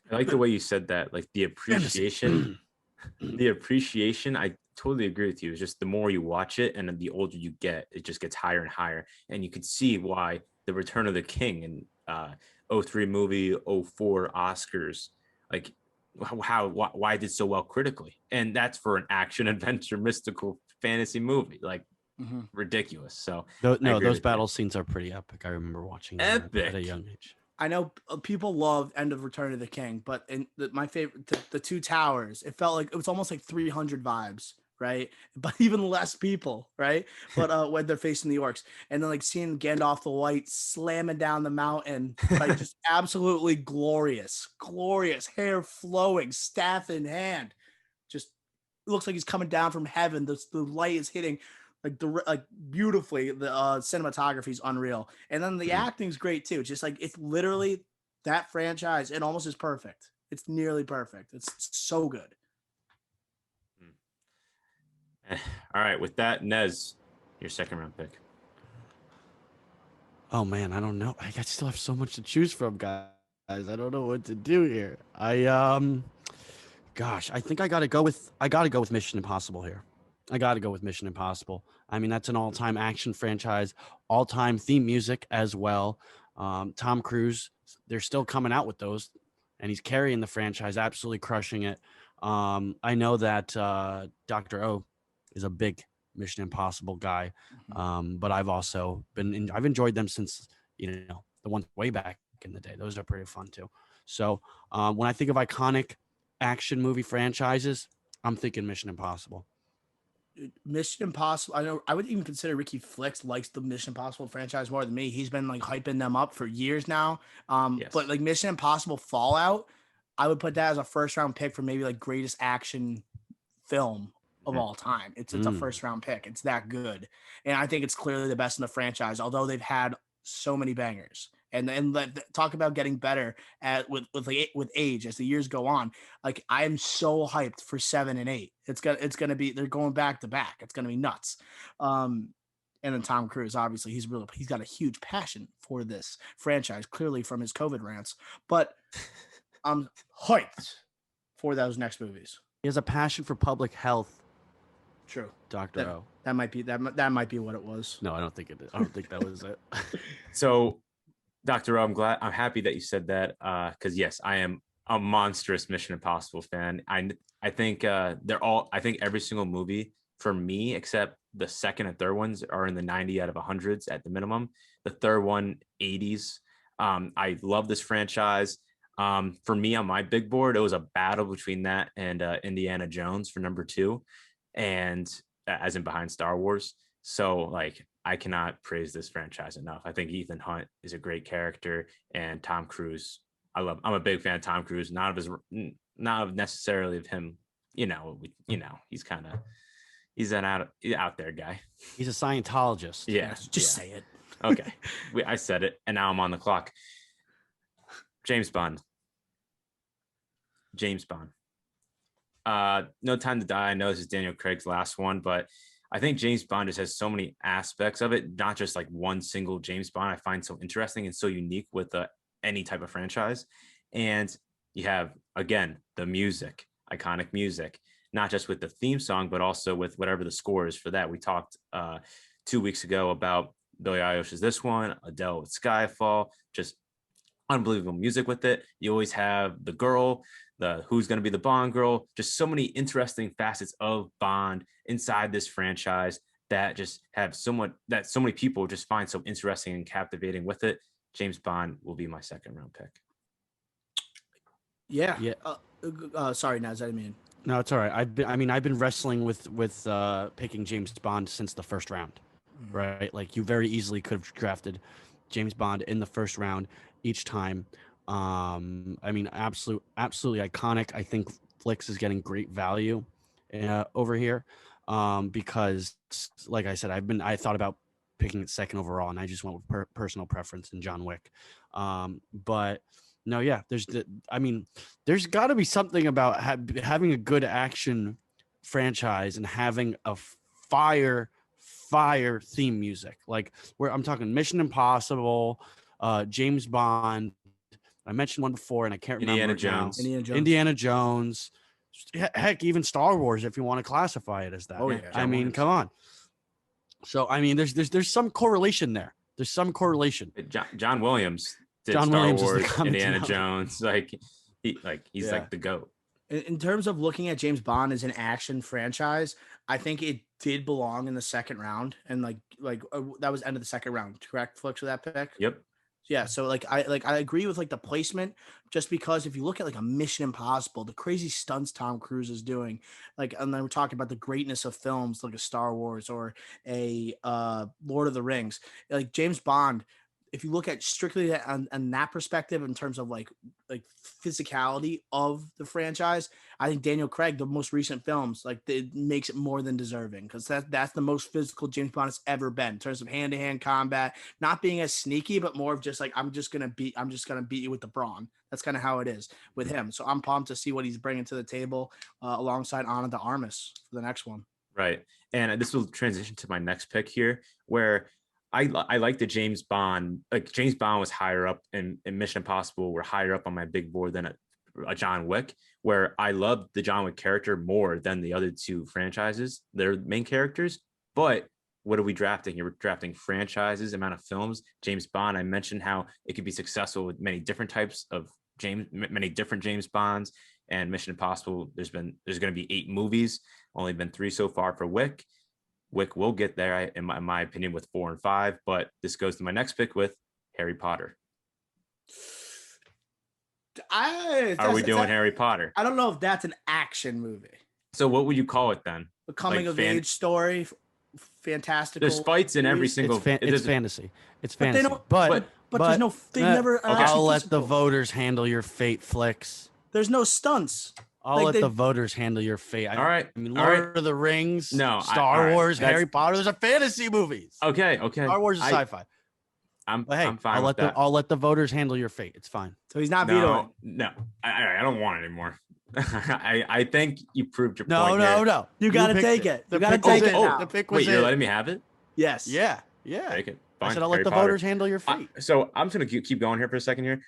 I like the way you said that, like the appreciation. I totally agree with you. It's just the more you watch it and the older you get, it just gets higher and higher. And you could see why the Return of the King and 03 movie, 04 Oscars. Like why it did so well critically, and that's for an action adventure mystical fantasy movie. Like ridiculous. So those battle scenes are pretty epic. I remember watching them at a young age. I know people love End of Return of the King, but my favorite, the Two Towers, it felt like it was almost like 300 vibes, right? But even less people, right? But when they're facing the orcs, and then like seeing Gandalf the White slamming down the mountain, like just absolutely glorious, hair flowing, staff in hand, just looks like he's coming down from heaven. The light is hitting. Like beautifully, the cinematography is unreal, and then the acting's great too. Just like it's literally that franchise, it almost is perfect. It's nearly perfect. It's so good. All right, with that, Nez, your second round pick. Oh man, I don't know. I still have so much to choose from, guys. I don't know what to do here. Gosh, I think I gotta go with Mission Impossible here. I got to go with Mission Impossible. I mean, that's an all-time action franchise, all-time theme music as well. Tom Cruise, they're still coming out with those, and he's carrying the franchise, absolutely crushing it. I know that Dr. O is a big Mission Impossible guy, but I've also I've enjoyed them since, the ones way back in the day. Those are pretty fun too. So when I think of iconic action movie franchises, I'm thinking Mission Impossible. Mission Impossible. I know I would even consider Ricky Flicks likes the Mission Impossible franchise more than me. He's been like hyping them up for years now. Yes. But like Mission Impossible Fallout, I would put that as a first round pick for maybe like greatest action film of all time. It's a first round pick. It's that good. And I think it's clearly the best in the franchise, although they've had so many bangers. And talk about getting better with age as the years go on. Like I am so hyped for 7 and 8. It's gonna be, they're going back to back. It's gonna be nuts. And then Tom Cruise, obviously, he's got a huge passion for this franchise, clearly from his COVID rants. But I'm hyped for those next movies. He has a passion for public health. True, Dr. O. That might be what it was. No, I don't think it is. I don't think that was it. So, Dr. O, I'm happy that you said that because yes, I am a monstrous Mission Impossible fan. I think I think every single movie for me, except the second and third ones, are in the 90 out of 100s at the minimum. The third one, 80s. I love this franchise. For me on my big board, it was a battle between that and Indiana Jones for number 2, and as in behind Star Wars. So like, I cannot praise this franchise enough. I think Ethan Hunt is a great character, and Tom Cruise, I'm a big fan of Tom Cruise, not necessarily of him. He's an out there guy. He's a Scientologist. Yeah, just say it. Okay, I said it, and now I'm on the clock. James Bond. No Time to Die. I know this is Daniel Craig's last one, but I think James Bond just has so many aspects of it, not just like one single James Bond. I find so interesting and so unique with any type of franchise. And you have, again, the music, iconic music, not just with the theme song, but also with whatever the score is for that. We talked 2 weeks ago about Billie Eilish's This One, Adele with Skyfall, just unbelievable music with it. You always have the girl, who's going to be the Bond girl, just so many interesting facets of Bond inside this franchise that just have so many people just find so interesting and captivating with it. James Bond will be my second round pick. Yeah. Sorry, Naz, I didn't mean. No, it's all right. I've been wrestling with picking James Bond since the first round, right? Like you very easily could have drafted James Bond in the first round each time. Absolutely iconic. I think Flicks is getting great value over here because, like I said, I thought about picking it second overall, and I just went with personal preference in John Wick. But no, yeah, there's got to be something about having a good action franchise and having a fire theme music, like where I'm talking Mission Impossible, James Bond. I mentioned one before, and I can't remember. Indiana Jones. Heck, even Star Wars, if you want to classify it as that. Oh yeah. Come on. So there's some correlation there. There's some correlation. John Williams did John Star Williams is the Wars, common Indiana denominator. Jones. He's Yeah. like the GOAT. In terms of looking at James Bond as an action franchise, I think it did belong in the second round, and that was end of the second round, correct? Flicks with that pick. Yep. Yeah, so I agree with like the placement, just because if you look at like a Mission Impossible, the crazy stunts Tom Cruise is doing, like, and then we're talking about the greatness of films like a Star Wars or a Lord of the Rings, like James Bond. If you look at strictly on that perspective in terms of like physicality of the franchise, I think Daniel Craig, the most recent films, like it makes it more than deserving, because that's the most physical James Bond has ever been in terms of hand-to-hand combat, not being as sneaky, but more of just like I'm just gonna beat you with the brawn. That's kind of how it is with him. So I'm pumped to see what he's bringing to the table alongside Ana de Armas for the next one. Right, and this will transition to my next pick here, where I like the James Bond. Like James Bond was higher up, and Mission Impossible were higher up on my big board than a John Wick, where I love the John Wick character more than the other two franchises. They're main characters, but what are we drafting? You're drafting franchises, amount of films. James Bond, I mentioned how it could be successful with many different types of many different James Bonds. And Mission Impossible, there's going to be 8 movies, only been 3 so far for Wick. Wick will get there, in my opinion, with 4 and 5. But this goes to my next pick with Harry Potter. Are we doing Harry Potter? I don't know if that's an action movie. So what would you call it then? A coming of age story, fantastical. There's fights in every single. It's fantasy. It's fantasy. But there's no. They never. Okay. I'll let the voters handle your fate, Flicks. There's no stunts. I'll let the voters handle your fate. All right. I mean, Lord of the Rings, Star Wars, Harry Potter. Those are fantasy movies. Okay. Star Wars is sci-fi. I'm fine. I'll let the voters handle your fate. It's fine. So he's not vetoing. No, I don't want it anymore. I think you proved your point. No. You got to take it. You got to take it. The pick was Wait, you're letting me have it? Yes. Yeah. Take it. Fine. I said I'll let the voters handle your fate. So I'm just gonna keep going here for a second here.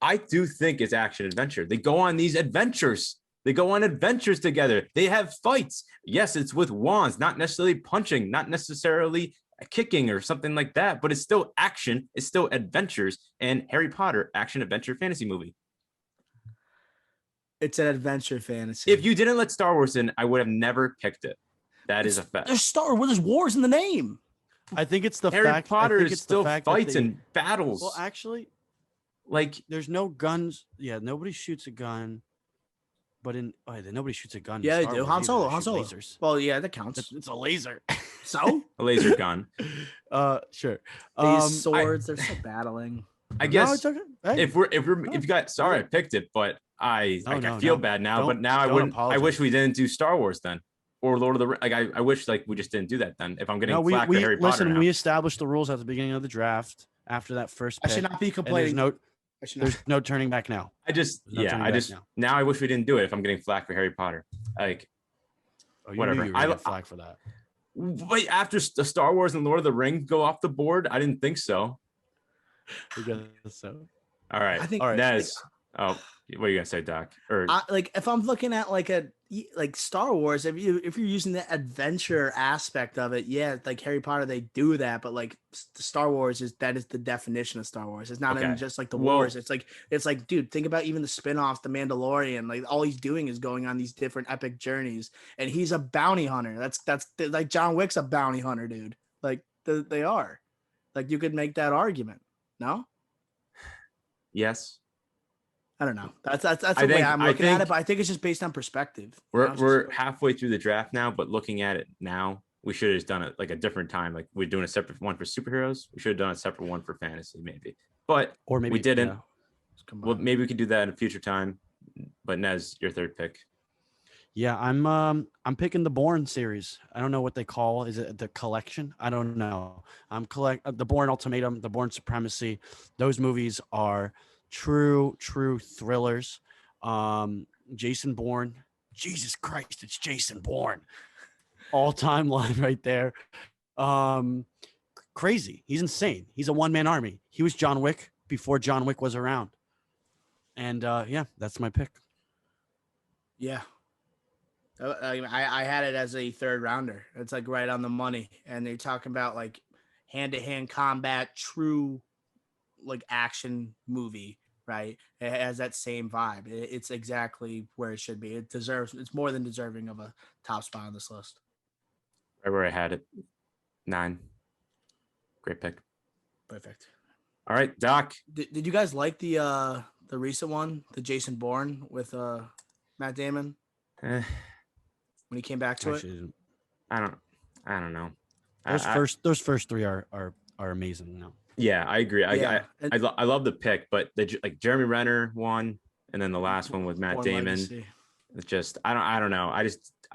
I do think it's action adventure. They go on these adventures. They go on adventures together. They have fights. Yes, it's with wands, not necessarily punching, not necessarily kicking or something like that, but it's still action. It's still adventures. And Harry Potter, action adventure fantasy movie. It's an adventure fantasy. If you didn't let Star Wars in, I would have never picked it. That is a fact. There's Star Wars. There's wars in the name. I think it's the Harry fact. Potter I think is it's still the fact fights that and battles. Well, actually, like there's no guns. Yeah, nobody shoots a gun. But nobody shoots a gun. Yeah, in they Star do. Wars Han Solo. either. Han Solo. Lasers. Well, yeah, that counts. It's a laser. So a laser gun. Sure. These swords, they're still battling. I guess no, it's okay. Hey, if you got sorry, I picked it, but I feel bad now. But now I wish we didn't do Star Wars then, or Lord of the Rings. Like I wish we just didn't do that then. If I'm getting flack for Harry Potter now. We established the rules at the beginning of the draft. After that first pick, I should not be complaining. There's no turning back now. Now I wish we didn't do it if I'm getting flack for Harry Potter. Like, whatever. I get flack for that. Wait, after the Star Wars and Lord of the Rings go off the board, I didn't think so. So. All right. I think Nez. Oh, what are you gonna say, Doc? Or if I'm looking at like Star Wars, if you're using the adventure aspect of it, yeah, like Harry Potter, they do that, but like the Star Wars is the definition of Star Wars. It's not even just like the wars. It's like, dude, think about even the spin-offs, the Mandalorian. Like all he's doing is going on these different epic journeys, and he's a bounty hunter. That's like John Wick's a bounty hunter, dude. Like they are. Like you could make that argument. No. Yes. I don't know. That's the way I'm looking at it, but I think it's just based on perspective. We're halfway through the draft now, but looking at it now, we should have just done it like a different time. Like we're doing a separate one for superheroes. We should have done a separate one for fantasy, maybe. But we didn't. Yeah. Well, maybe we could do that in a future time. But Nez, your third pick. Yeah, I'm picking the Bourne series. I don't know what they call. Is it the collection? I don't know. The Bourne Ultimatum, the Bourne Supremacy. Those movies are true thrillers. Jason Bourne. Jesus Christ, it's Jason Bourne. All-time line right there. Crazy. He's insane. He's a one-man army. He was John Wick before John Wick was around. And that's my pick. Yeah. I had it as a third rounder. It's like right on the money. And they're talking about like hand-to-hand combat, true like action movie, right? It has that same vibe. It's exactly where it should be. It's more than deserving of a top spot on this list. Right where I had it. 9. Great pick. Perfect. All right, Doc. Did you guys like the recent one, the Jason Bourne with Matt Damon when he came back to it? I don't know. Those first 3 are amazing. No. Yeah, I agree. Yeah. I love the pick, but like Jeremy Renner one, and then the last one with Matt Damon. Legacy. It's just I don't know. I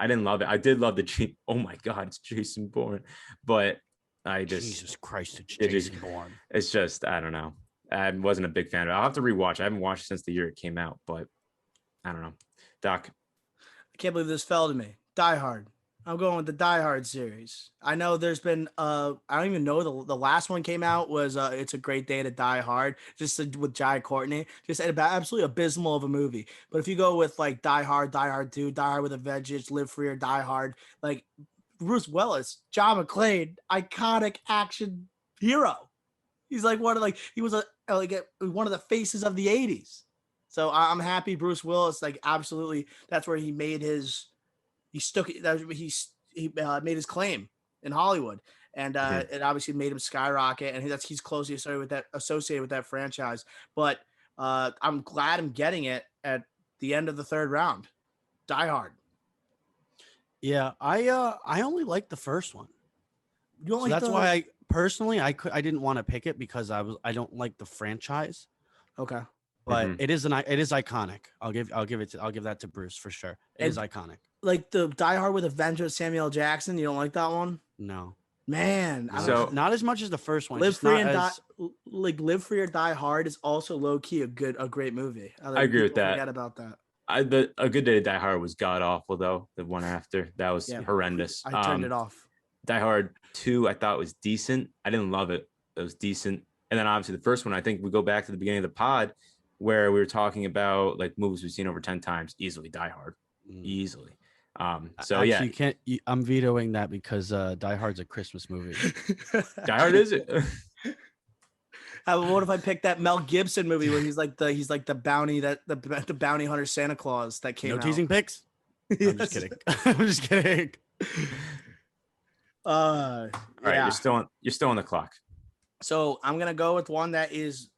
didn't love it. I did love oh my God, it's Jason Bourne, but Jesus Christ, it's Jason Bourne. It's just I don't know. I wasn't a big fan of it. I'll have to rewatch. I haven't watched it since the year it came out, but I don't know. Doc, I can't believe this fell to me. Die Hard. I'm going with the Die Hard series. I know there's been I don't even know the last one came out was It's a Great Day to Die Hard, just with Jai Courtney, just absolutely abysmal of a movie. But if you go with like Die Hard 2, Die Hard with a Vengeance, Live Free or Die Hard, like Bruce Willis, John McClane, iconic action hero. He's like he was one of the faces of the 80s. So I'm happy Bruce Willis, like absolutely, that's where he made his. He made his claim in Hollywood, and it obviously made him skyrocket. And he's closely associated with that franchise. But I'm glad I'm getting it at the end of the 3rd round. Die Hard. Yeah, I only liked the first one. You don't so that's why I personally I didn't want to pick it because I don't like the franchise. Okay. But it is iconic. I'll give that to Bruce for sure. It is iconic. Like the Die Hard with a Vengeance, Samuel L. Jackson. You don't like that one? No. Man, so not as much as the first one. Live Free Live Free or Die Hard is also low key a great movie. I agree with that. Forget about that. A Good Day to Die Hard was god awful though. The one after that was horrendous. I turned it off. Die Hard 2, I thought was decent. I didn't love it. It was decent. And then obviously the first one, I think we go back to the beginning of the pod where we were talking about like movies we've seen over 10 times. Easily Die Hard. Easily. So actually, yeah, you can't. I'm vetoing that because Die Hard's a Christmas movie. Die Hard is it? What if I pick that Mel Gibson movie where he's like the bounty the bounty hunter Santa Claus that came out? No teasing pics. Yes. I'm just kidding. I'm just kidding. All right, you're still on the clock. So I'm gonna go with one that is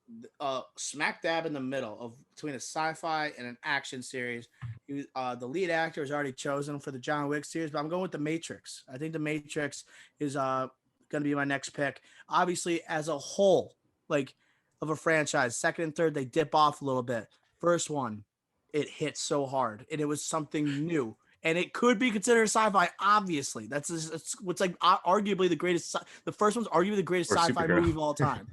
smack dab in the middle between a sci-fi and an action series. The lead actor is already chosen for the John Wick series, but I'm going with The Matrix. I think The Matrix is going to be my next pick. Obviously, as a whole, like of a franchise, second and third, they dip off a little bit. First one, it hit so hard, and it was something new. And it could be considered sci-fi, obviously. It's what's like arguably the greatest. The first one's arguably the greatest sci-fi movie of all time.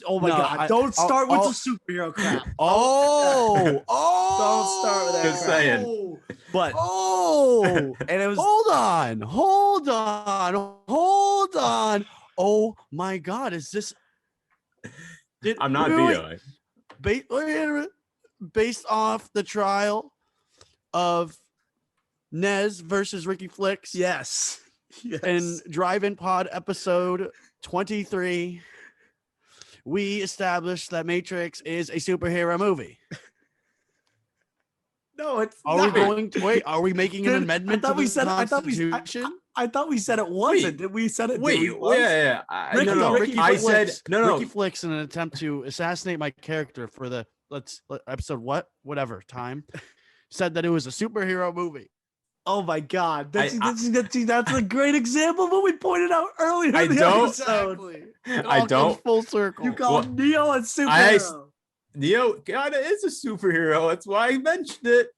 Oh my God! Don't start with the superhero crap. Don't start with that. Just saying. But and it was. Hold on. Oh my God! Is this? I'm not vetoing. Based off the trial of Nez versus Ricky Flicks. Yes. In Drive-In Pod episode 23. We established that Matrix is a superhero movie. No, it's are not. We going to wait? Are we making an amendment to the Constitution? I thought we said it wasn't. Did we said it? Wait, yeah. Ricky Flicks in an attempt to assassinate my character for the episode whatever time said that it was a superhero movie. Oh my God, that's a great example of what we pointed out earlier in the episode. Exactly. I don't full circle. You called Neo a superhero. Neo kind of is a superhero. That's why I mentioned it.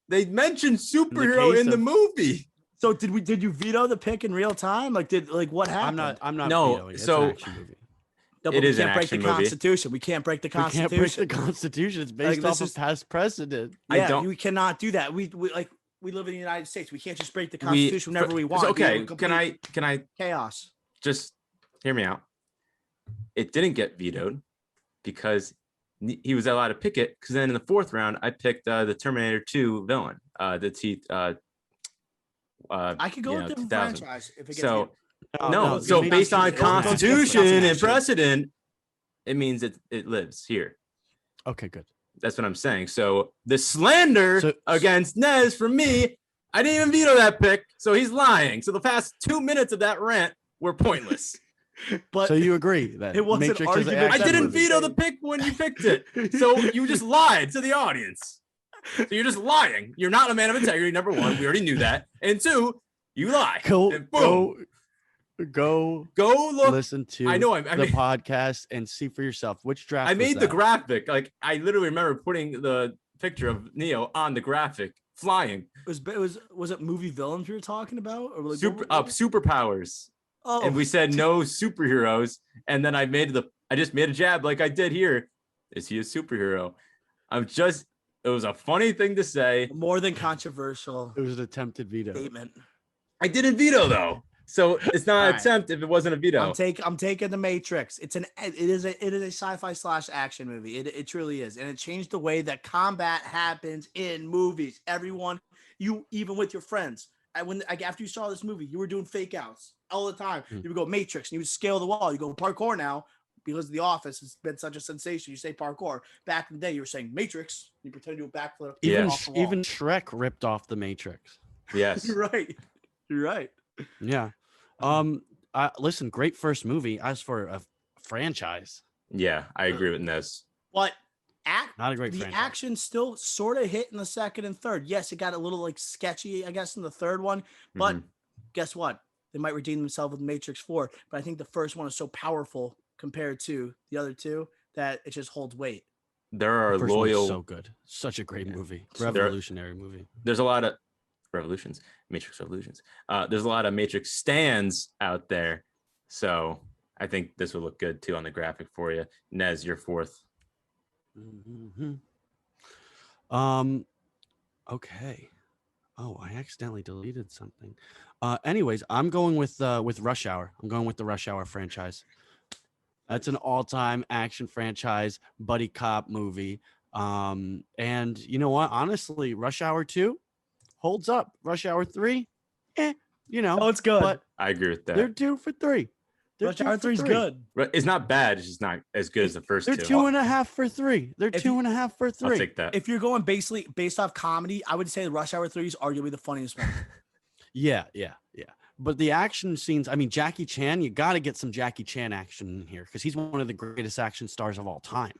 They mentioned superhero in the movie. So did you veto the pick in real time? What happened? I'm not no, vetoing. It's so an action movie. No, it is an break action the movie. Constitution. We can't break the Constitution. We can't break the Constitution. It's based off of past precedent. Yeah, we cannot do that. We live in the United States. We can't just break the Constitution whenever we want. Okay, can I chaos? Just hear me out. It didn't get vetoed because he was allowed to pick it. Because then in the 4th round, I picked the Terminator 2 villain. I could go with different franchise if it gets so based on Constitution and precedent, it means it lives here. Okay, good. That's what I'm saying. So the slander against Nez from me, I didn't even veto that pick, so he's lying. So the past 2 minutes of that rant were pointless. But so you agree that it was Matrix an is argument. I didn't veto the pick when you picked it. So you just lied to the audience. So you're just lying. You're not a man of integrity, number one. We already knew that. And two, you lie. Go look. Listen to the podcast and see for yourself which draft. I made the graphic. Like I literally remember putting the picture of Neo on the graphic flying. Was it movie villains we were talking about, or like superpowers? Oh, and we said no superheroes, and then I just made a jab like I did here. Is he a superhero? It was a funny thing to say. More than controversial. It was an attempted veto statement. I didn't veto though. So it's not an attempt if it wasn't a veto. I'm taking The Matrix. It is a sci-fi / action movie. It truly is. And it changed the way that combat happens in movies. Everyone, even with your friends. After you saw this movie, you were doing fake outs all the time. You would go Matrix and you would scale the wall. You go parkour now because The Office has been such a sensation. You say parkour. Back in the day, you were saying Matrix. You pretend to do a backflip. Even Shrek ripped off The Matrix. Yes. You're right. Yeah. Listen, great first movie. As for a franchise, yeah, I agree with Nez. But not a great the franchise. action still sort of hit in the second and third. Yes, it got a little like sketchy, I guess, in the third one. But guess what? They might redeem themselves with Matrix 4. But I think the first one is so powerful compared to the other two that it just holds weight. There are loyal. So good, such a great movie, revolutionary movie. There's a lot of Matrix Revolutions. There's a lot of Matrix stands out there, so I think this will look good too on the graphic for you. Nez, you're fourth. Okay. Oh, I accidentally deleted something. Anyways, I'm going with Rush Hour. I'm going with the Rush Hour franchise. That's an all-time action franchise, buddy cop movie. And you know what? Honestly, Rush Hour 2 holds up. Rush Hour 3, it's good. But I agree with that. They're 2 for 3. Rush Hour 3 is good. It's not bad. It's just not as good as the first two. They're 2.5 for 3. They're 2.5 for 3. I'll take that. If you're going based off comedy, I would say the Rush Hour 3 is arguably the funniest one. Yeah. But the action scenes, I mean, Jackie Chan, you got to get some Jackie Chan action in here because he's one of the greatest action stars of all time.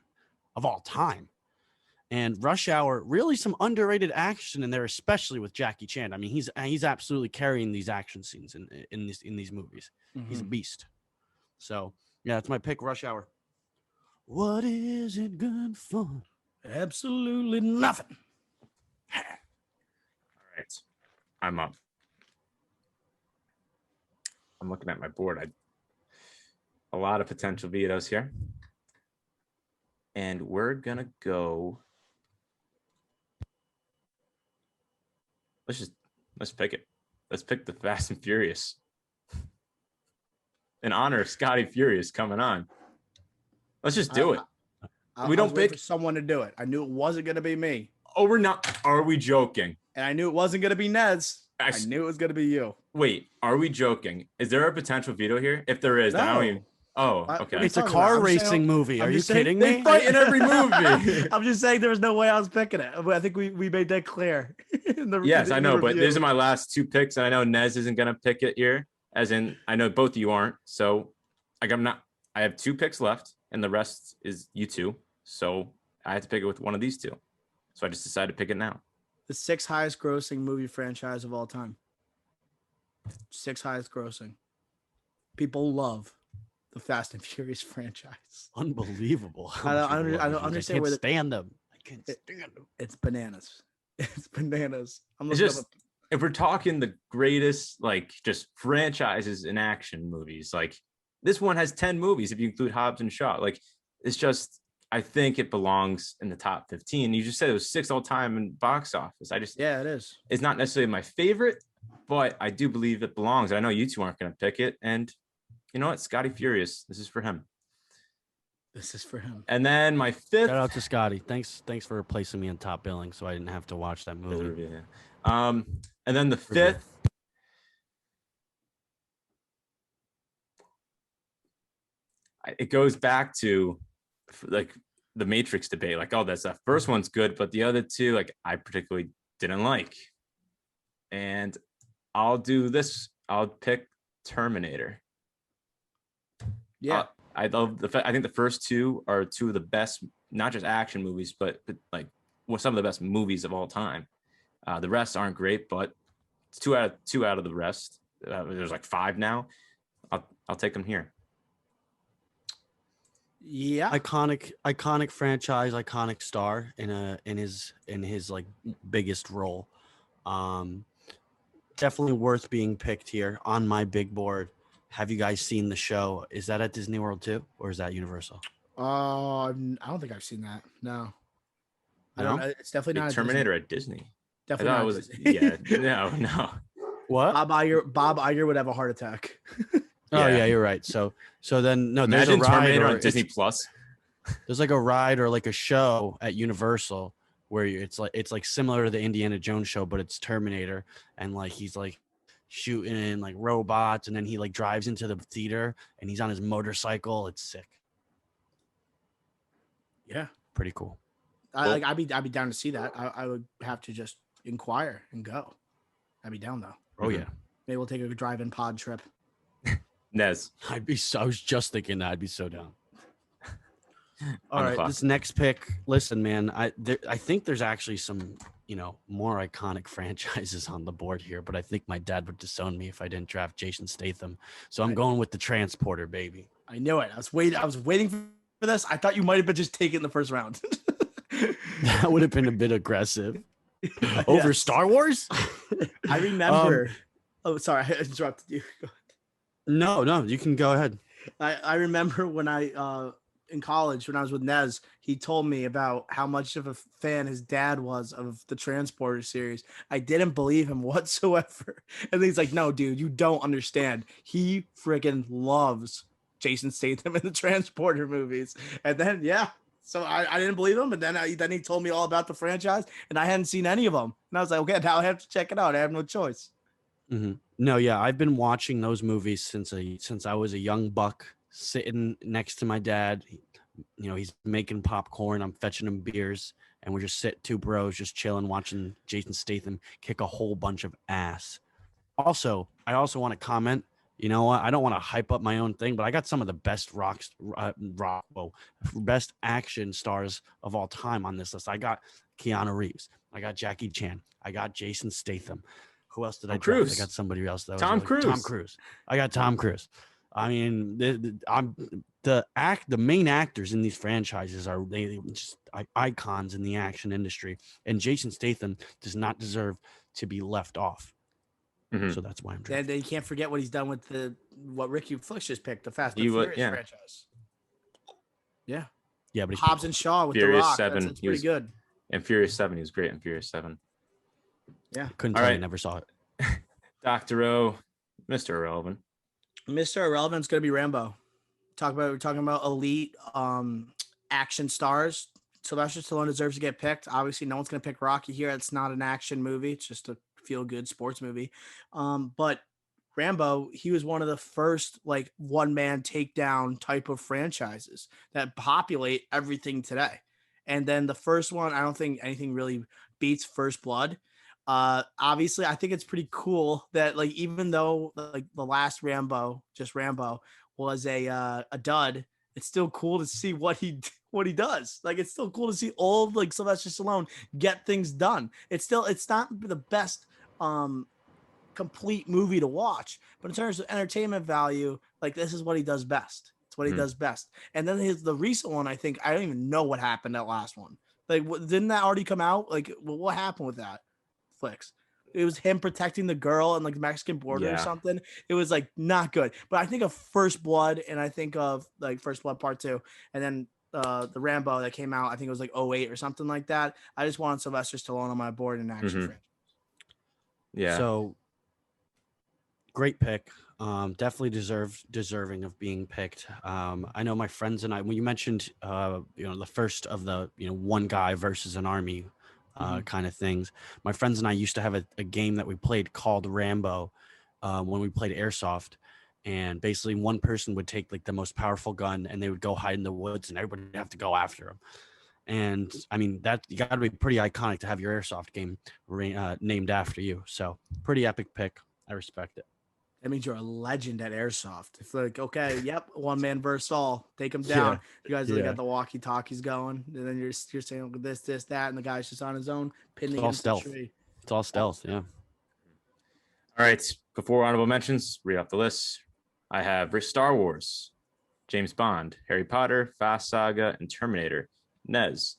And Rush Hour, really some underrated action in there, especially with Jackie Chan. I mean, he's absolutely carrying these action scenes in these movies. He's a beast. So, yeah, that's my pick, Rush Hour. What is it good for? Absolutely nothing. All right. I'm up. I'm looking at my board. A lot of potential vetoes here. And we're going to go. Let's pick it. Let's pick the Fast and Furious. In honor of Scotty Furious coming on. Let's just do it. We don't pick someone to do it. I knew it wasn't going to be me. Oh, we're not. Are we joking? And I knew it wasn't going to be Nez. I knew it was going to be you. Wait, are we joking? Is there a potential veto here? If there is, then I don't even. Oh, okay. It's a car racing movie. Are you kidding me? They fight in every movie. I'm just saying there was no way I was picking it. I think we made that clear. Yes, I know, but these are my last two picks, and I know Nez isn't going to pick it here. As in, I know both of you aren't. So, I have 2 picks left, and the rest is you two. So I have to pick it with one of these two. So I just decided to pick it now. The 6th highest grossing movie franchise of all time. 6th highest grossing. People love the Fast and Furious franchise. Unbelievable. I don't understand I where stand them. I can't stand them. It's bananas. It's bananas. If we're talking the greatest, like, just franchises in action movies, like, this one has 10 movies if you include Hobbs and Shaw. Like, it's just, I think it belongs in the top 15. You just said it was 6th all time in box office. Yeah, it is. It's not necessarily my favorite, but I do believe it belongs. I know you two aren't going to pick it. And you know what? Scotty Furious. This is for him. And then my 5th. Shout out to Scotty. Thanks for replacing me in top billing so I didn't have to watch that movie. And then the 5th. It goes back to like the Matrix debate, like, oh, that's the first one's good, but the other two, like, I particularly didn't like. And I'll do this. I'll pick Terminator. Yeah. I love I think the first two are two of the best, not just action movies, but like some of the best movies of all time. The rest aren't great, but it's two out of the rest. There's like 5 now. I'll take them here. Yeah. Iconic franchise, iconic star in his like biggest role. Definitely worth being picked here on my big board. Have you guys seen the show? Is that at Disney World too, or is that Universal? I don't think I've seen that. No. I No? don't. It's definitely not Terminator at Disney. Definitely I not. thought it was yeah. No. What? Bob Iger would have a heart attack. Oh Yeah. yeah, you're right. So then no, there's Imagine a ride Terminator or on Disney Plus. there's like a ride or like a show at Universal where it's like similar to the Indiana Jones show, but it's Terminator, and like he's like shooting in like robots, and then he like drives into the theater and he's on his motorcycle. It's sick. Yeah. Pretty cool. I'd be down to see that. I would have to just inquire and go. I'd be down though. Oh yeah. Maybe we'll take a drive-in pod trip. Nez. I was just thinking that I'd be so down. All On the right, clock. this next pick. Listen, man, I think there's actually some, more iconic franchises on the board here, but I think my dad would disown me if I didn't draft Jason Statham. So I'm going with the Transporter, baby. I knew it. I was waiting for this. I thought you might have been just taking the first round. That would have been a bit aggressive. Over Yes. Star Wars? I remember. Oh, sorry, I interrupted you. No, you can go ahead. I remember when in college, when I was with Nez, he told me about how much of a fan his dad was of the Transporter series. I didn't believe him whatsoever. And he's like, no, dude, you don't understand. He freaking loves Jason Statham in the Transporter movies. And then, so I didn't believe him. And then he told me all about the franchise, and I hadn't seen any of them. And I was like, okay, now I have to check it out. I have no choice. Mm-hmm. No, yeah, I've been watching those movies since I was a young buck, sitting next to my dad. He's making popcorn, I'm fetching him beers, and we're just two bros just chilling, watching Jason Statham kick a whole bunch of ass. Also, I also want to comment. You know what? I don't want to hype up my own thing, but I got some of the best best action stars of all time on this list. I got Keanu Reeves. I got Jackie Chan. I got Jason Statham. Who else did I draft? Cruise. I got somebody else though. Tom Cruise. Tom Cruise. I got Tom Cruise. I mean, the main actors in these franchises are just icons in the action industry, and Jason Statham does not deserve to be left off. Mm-hmm. So that's why I'm drafting. And you can't forget what he's done with what Ricky Flicks just picked, the Fast and Furious franchise. Yeah. Yeah, but Hobbs and Shaw with Furious The Rock. 7. That's pretty good. And Furious 7, he was great in Furious 7. Yeah. Couldn't All tell right. you, never saw it. Dr. O, Mr. Irrelevant. Mr. Irrelevant's going to be Rambo. We're talking about elite action stars. Sylvester Stallone deserves to get picked. Obviously, no one's going to pick Rocky here. It's not an action movie. It's just a feel-good sports movie. But Rambo, he was one of the first like one-man takedown type of franchises that populate everything today. And then the first one, I don't think anything really beats First Blood. Obviously, I think it's pretty cool that like even though like the last Rambo, just Rambo, was a dud, it's still cool to see what he does. Like it's still cool to see all of, like Sylvester Stallone get things done. It's not the best complete movie to watch, but in terms of entertainment value, like this is what he does best. It's what he does best. And then the recent one, I think I don't even know what happened that last one. Like didn't that already come out? Like what happened with that? Flicks. It was him protecting the girl and like the Mexican border or something. It was like not good. But I think of First Blood, and I think of like First Blood Part 2, and then the Rambo that came out, I think it was like 08 or something like that. I just wanted Sylvester Stallone on my board in action franchise. Yeah. So great pick. Definitely deserving of being picked. I know my friends and I, when you mentioned the first of the one guy versus an army kind of things, my friends and I used to have a game that we played called Rambo when we played Airsoft, and basically one person would take like the most powerful gun and they would go hide in the woods and everybody would have to go after them. And I mean, that you got to be pretty iconic to have your airsoft game named after you. So pretty epic pick. I respect it. That means you're a legend at airsoft. It's like, okay, yep, one man versus all. Take them down. You guys got the walkie talkies going, and then you're saying this, that, and the guy's just on his own, pinning against the tree. It's all stealth. Yeah. All right. Before honorable mentions, read off the list. I have Star Wars, James Bond, Harry Potter, Fast Saga, and Terminator. Nez,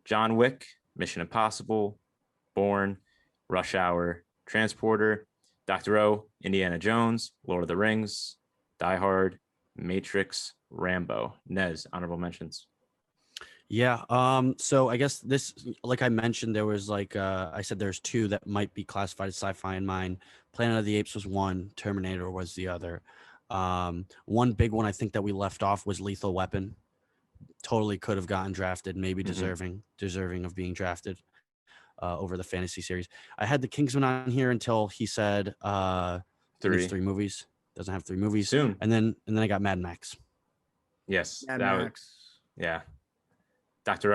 John Wick, Mission Impossible, Bourne, Rush Hour, Transporter, Dr. O, Indiana Jones, Lord of the Rings, Die Hard, Matrix, Rambo. Nez, honorable mentions. Yeah. So I guess this, like I mentioned, there was like I said, there's two that might be classified as sci-fi in mine. Planet of the Apes was one, Terminator was the other. One big one I think that we left off was Lethal Weapon. Totally could have gotten drafted, maybe deserving of being drafted over the fantasy series. I had the Kingsman on here until he said three movies. Doesn't have 3 movies soon. And then I got Mad Max. Yes. Mad Max. Yeah. Dr.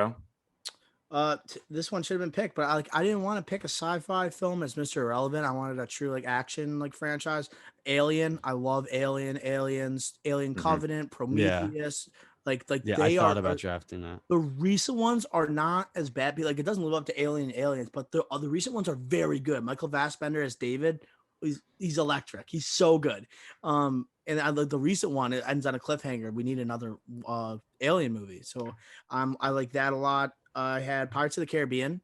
O. This one should have been picked, but I didn't want to pick a sci-fi film as Mr. Irrelevant. I wanted a true like action like franchise. Alien. I love Alien, Aliens, Alien Covenant, Prometheus. Like yeah, they I thought about drafting that. The recent ones are not as bad. Like it doesn't live up to Alien and Aliens, but the recent ones are very good. Michael Fassbender as David, he's electric. He's so good. And I like the recent one. It ends on a cliffhanger. We need another Alien movie. So I like that a lot. I had Pirates of the Caribbean.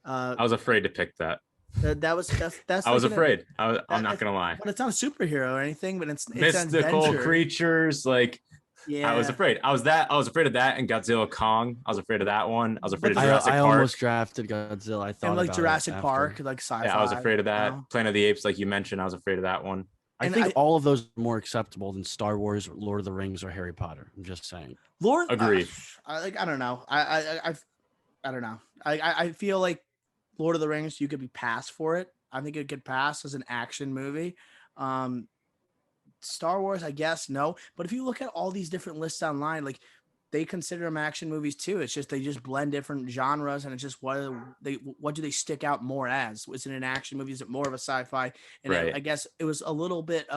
I was afraid to pick that. That's I was afraid. I'm not gonna lie. But it's not a superhero or anything. But it's mystical creatures like. Yeah, I was afraid. I was afraid of that and Godzilla Kong. I was afraid of that one. I was afraid of Jurassic Park. I almost drafted Godzilla. I thought and like about Jurassic Park, like sci-fi. Yeah, I was afraid of that. Planet of the Apes, like you mentioned, I was afraid of that one. I think all of those are more acceptable than Star Wars, Lord of the Rings, or Harry Potter. I'm just saying. Agreed. I don't know. I don't know. I feel like Lord of the Rings, you could be passed for it. I think it could pass as an action movie. Star Wars, I guess, no. But if you look at all these different lists online, like they consider them action movies too. It's just they just blend different genres, and it's just what do they stick out more as? Was it an action movie? Is it more of a sci-fi? And right. I guess it was a little bit.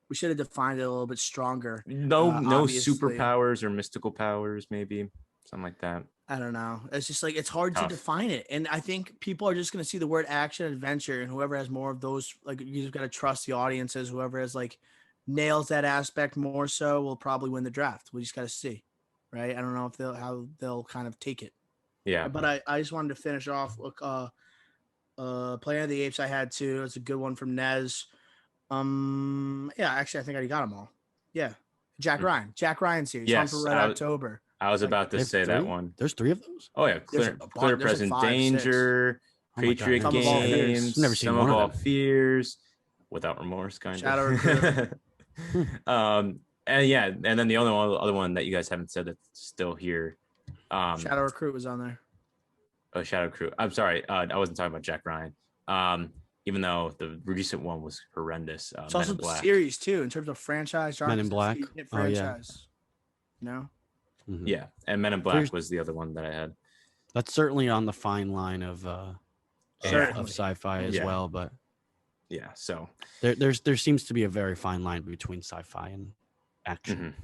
We should have defined it a little bit stronger. No superpowers or mystical powers, maybe something like that. I don't know. It's just like it's hard to define it, and I think people are just going to see the word action adventure, and whoever has more of those, like you just got to trust the audiences. Whoever has like nails that aspect more so will probably win the draft. We just got to see, right? I don't know if they'll kind of take it. Yeah. But I just wanted to finish off with Planet of the Apes. I had too. It's a good one from Nez. Yeah, actually, I think I already got them all. Yeah, Jack Ryan series. Yes, Fun for Red October. I was about to say that one. There's 3 of those? Oh, yeah. Clear Present Danger, Patriot Games, never seen Some one of of All them. Fears, Without Remorse, kind Shadow of. Recruit. And yeah, and then the other one that you guys haven't said that's still here. Shadow Recruit was on there. Oh, Shadow Recruit. I'm sorry. I wasn't talking about Jack Ryan. Even though the recent one was horrendous. It's also the series too, in terms of franchise. Men in Black. Franchise. No. Mm-hmm. Yeah, and Men in Black was the other one that I had. That's certainly on the fine line of sci-fi as well, but yeah, so there seems to be a very fine line between sci-fi and action.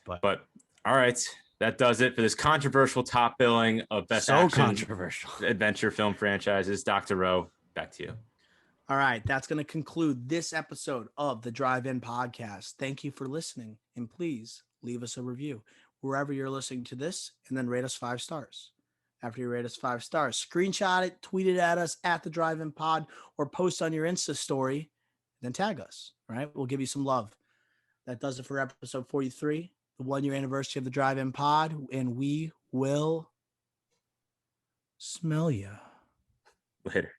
Mm-hmm. But all right, that does it for this controversial top billing of best controversial adventure film franchises. Dr. O, back to you. All right, that's going to conclude this episode of the Drive-In Podcast. Thank you for listening, and please leave us a review wherever you're listening to this, and then rate us 5 stars. After you rate us 5 stars, screenshot it, tweet it at us at the Drive-In Pod, or post on your Insta story, then tag us. All right, we'll give you some love. That does it for episode 43, the 1-year anniversary of the Drive-In Pod, and we will smell ya Later.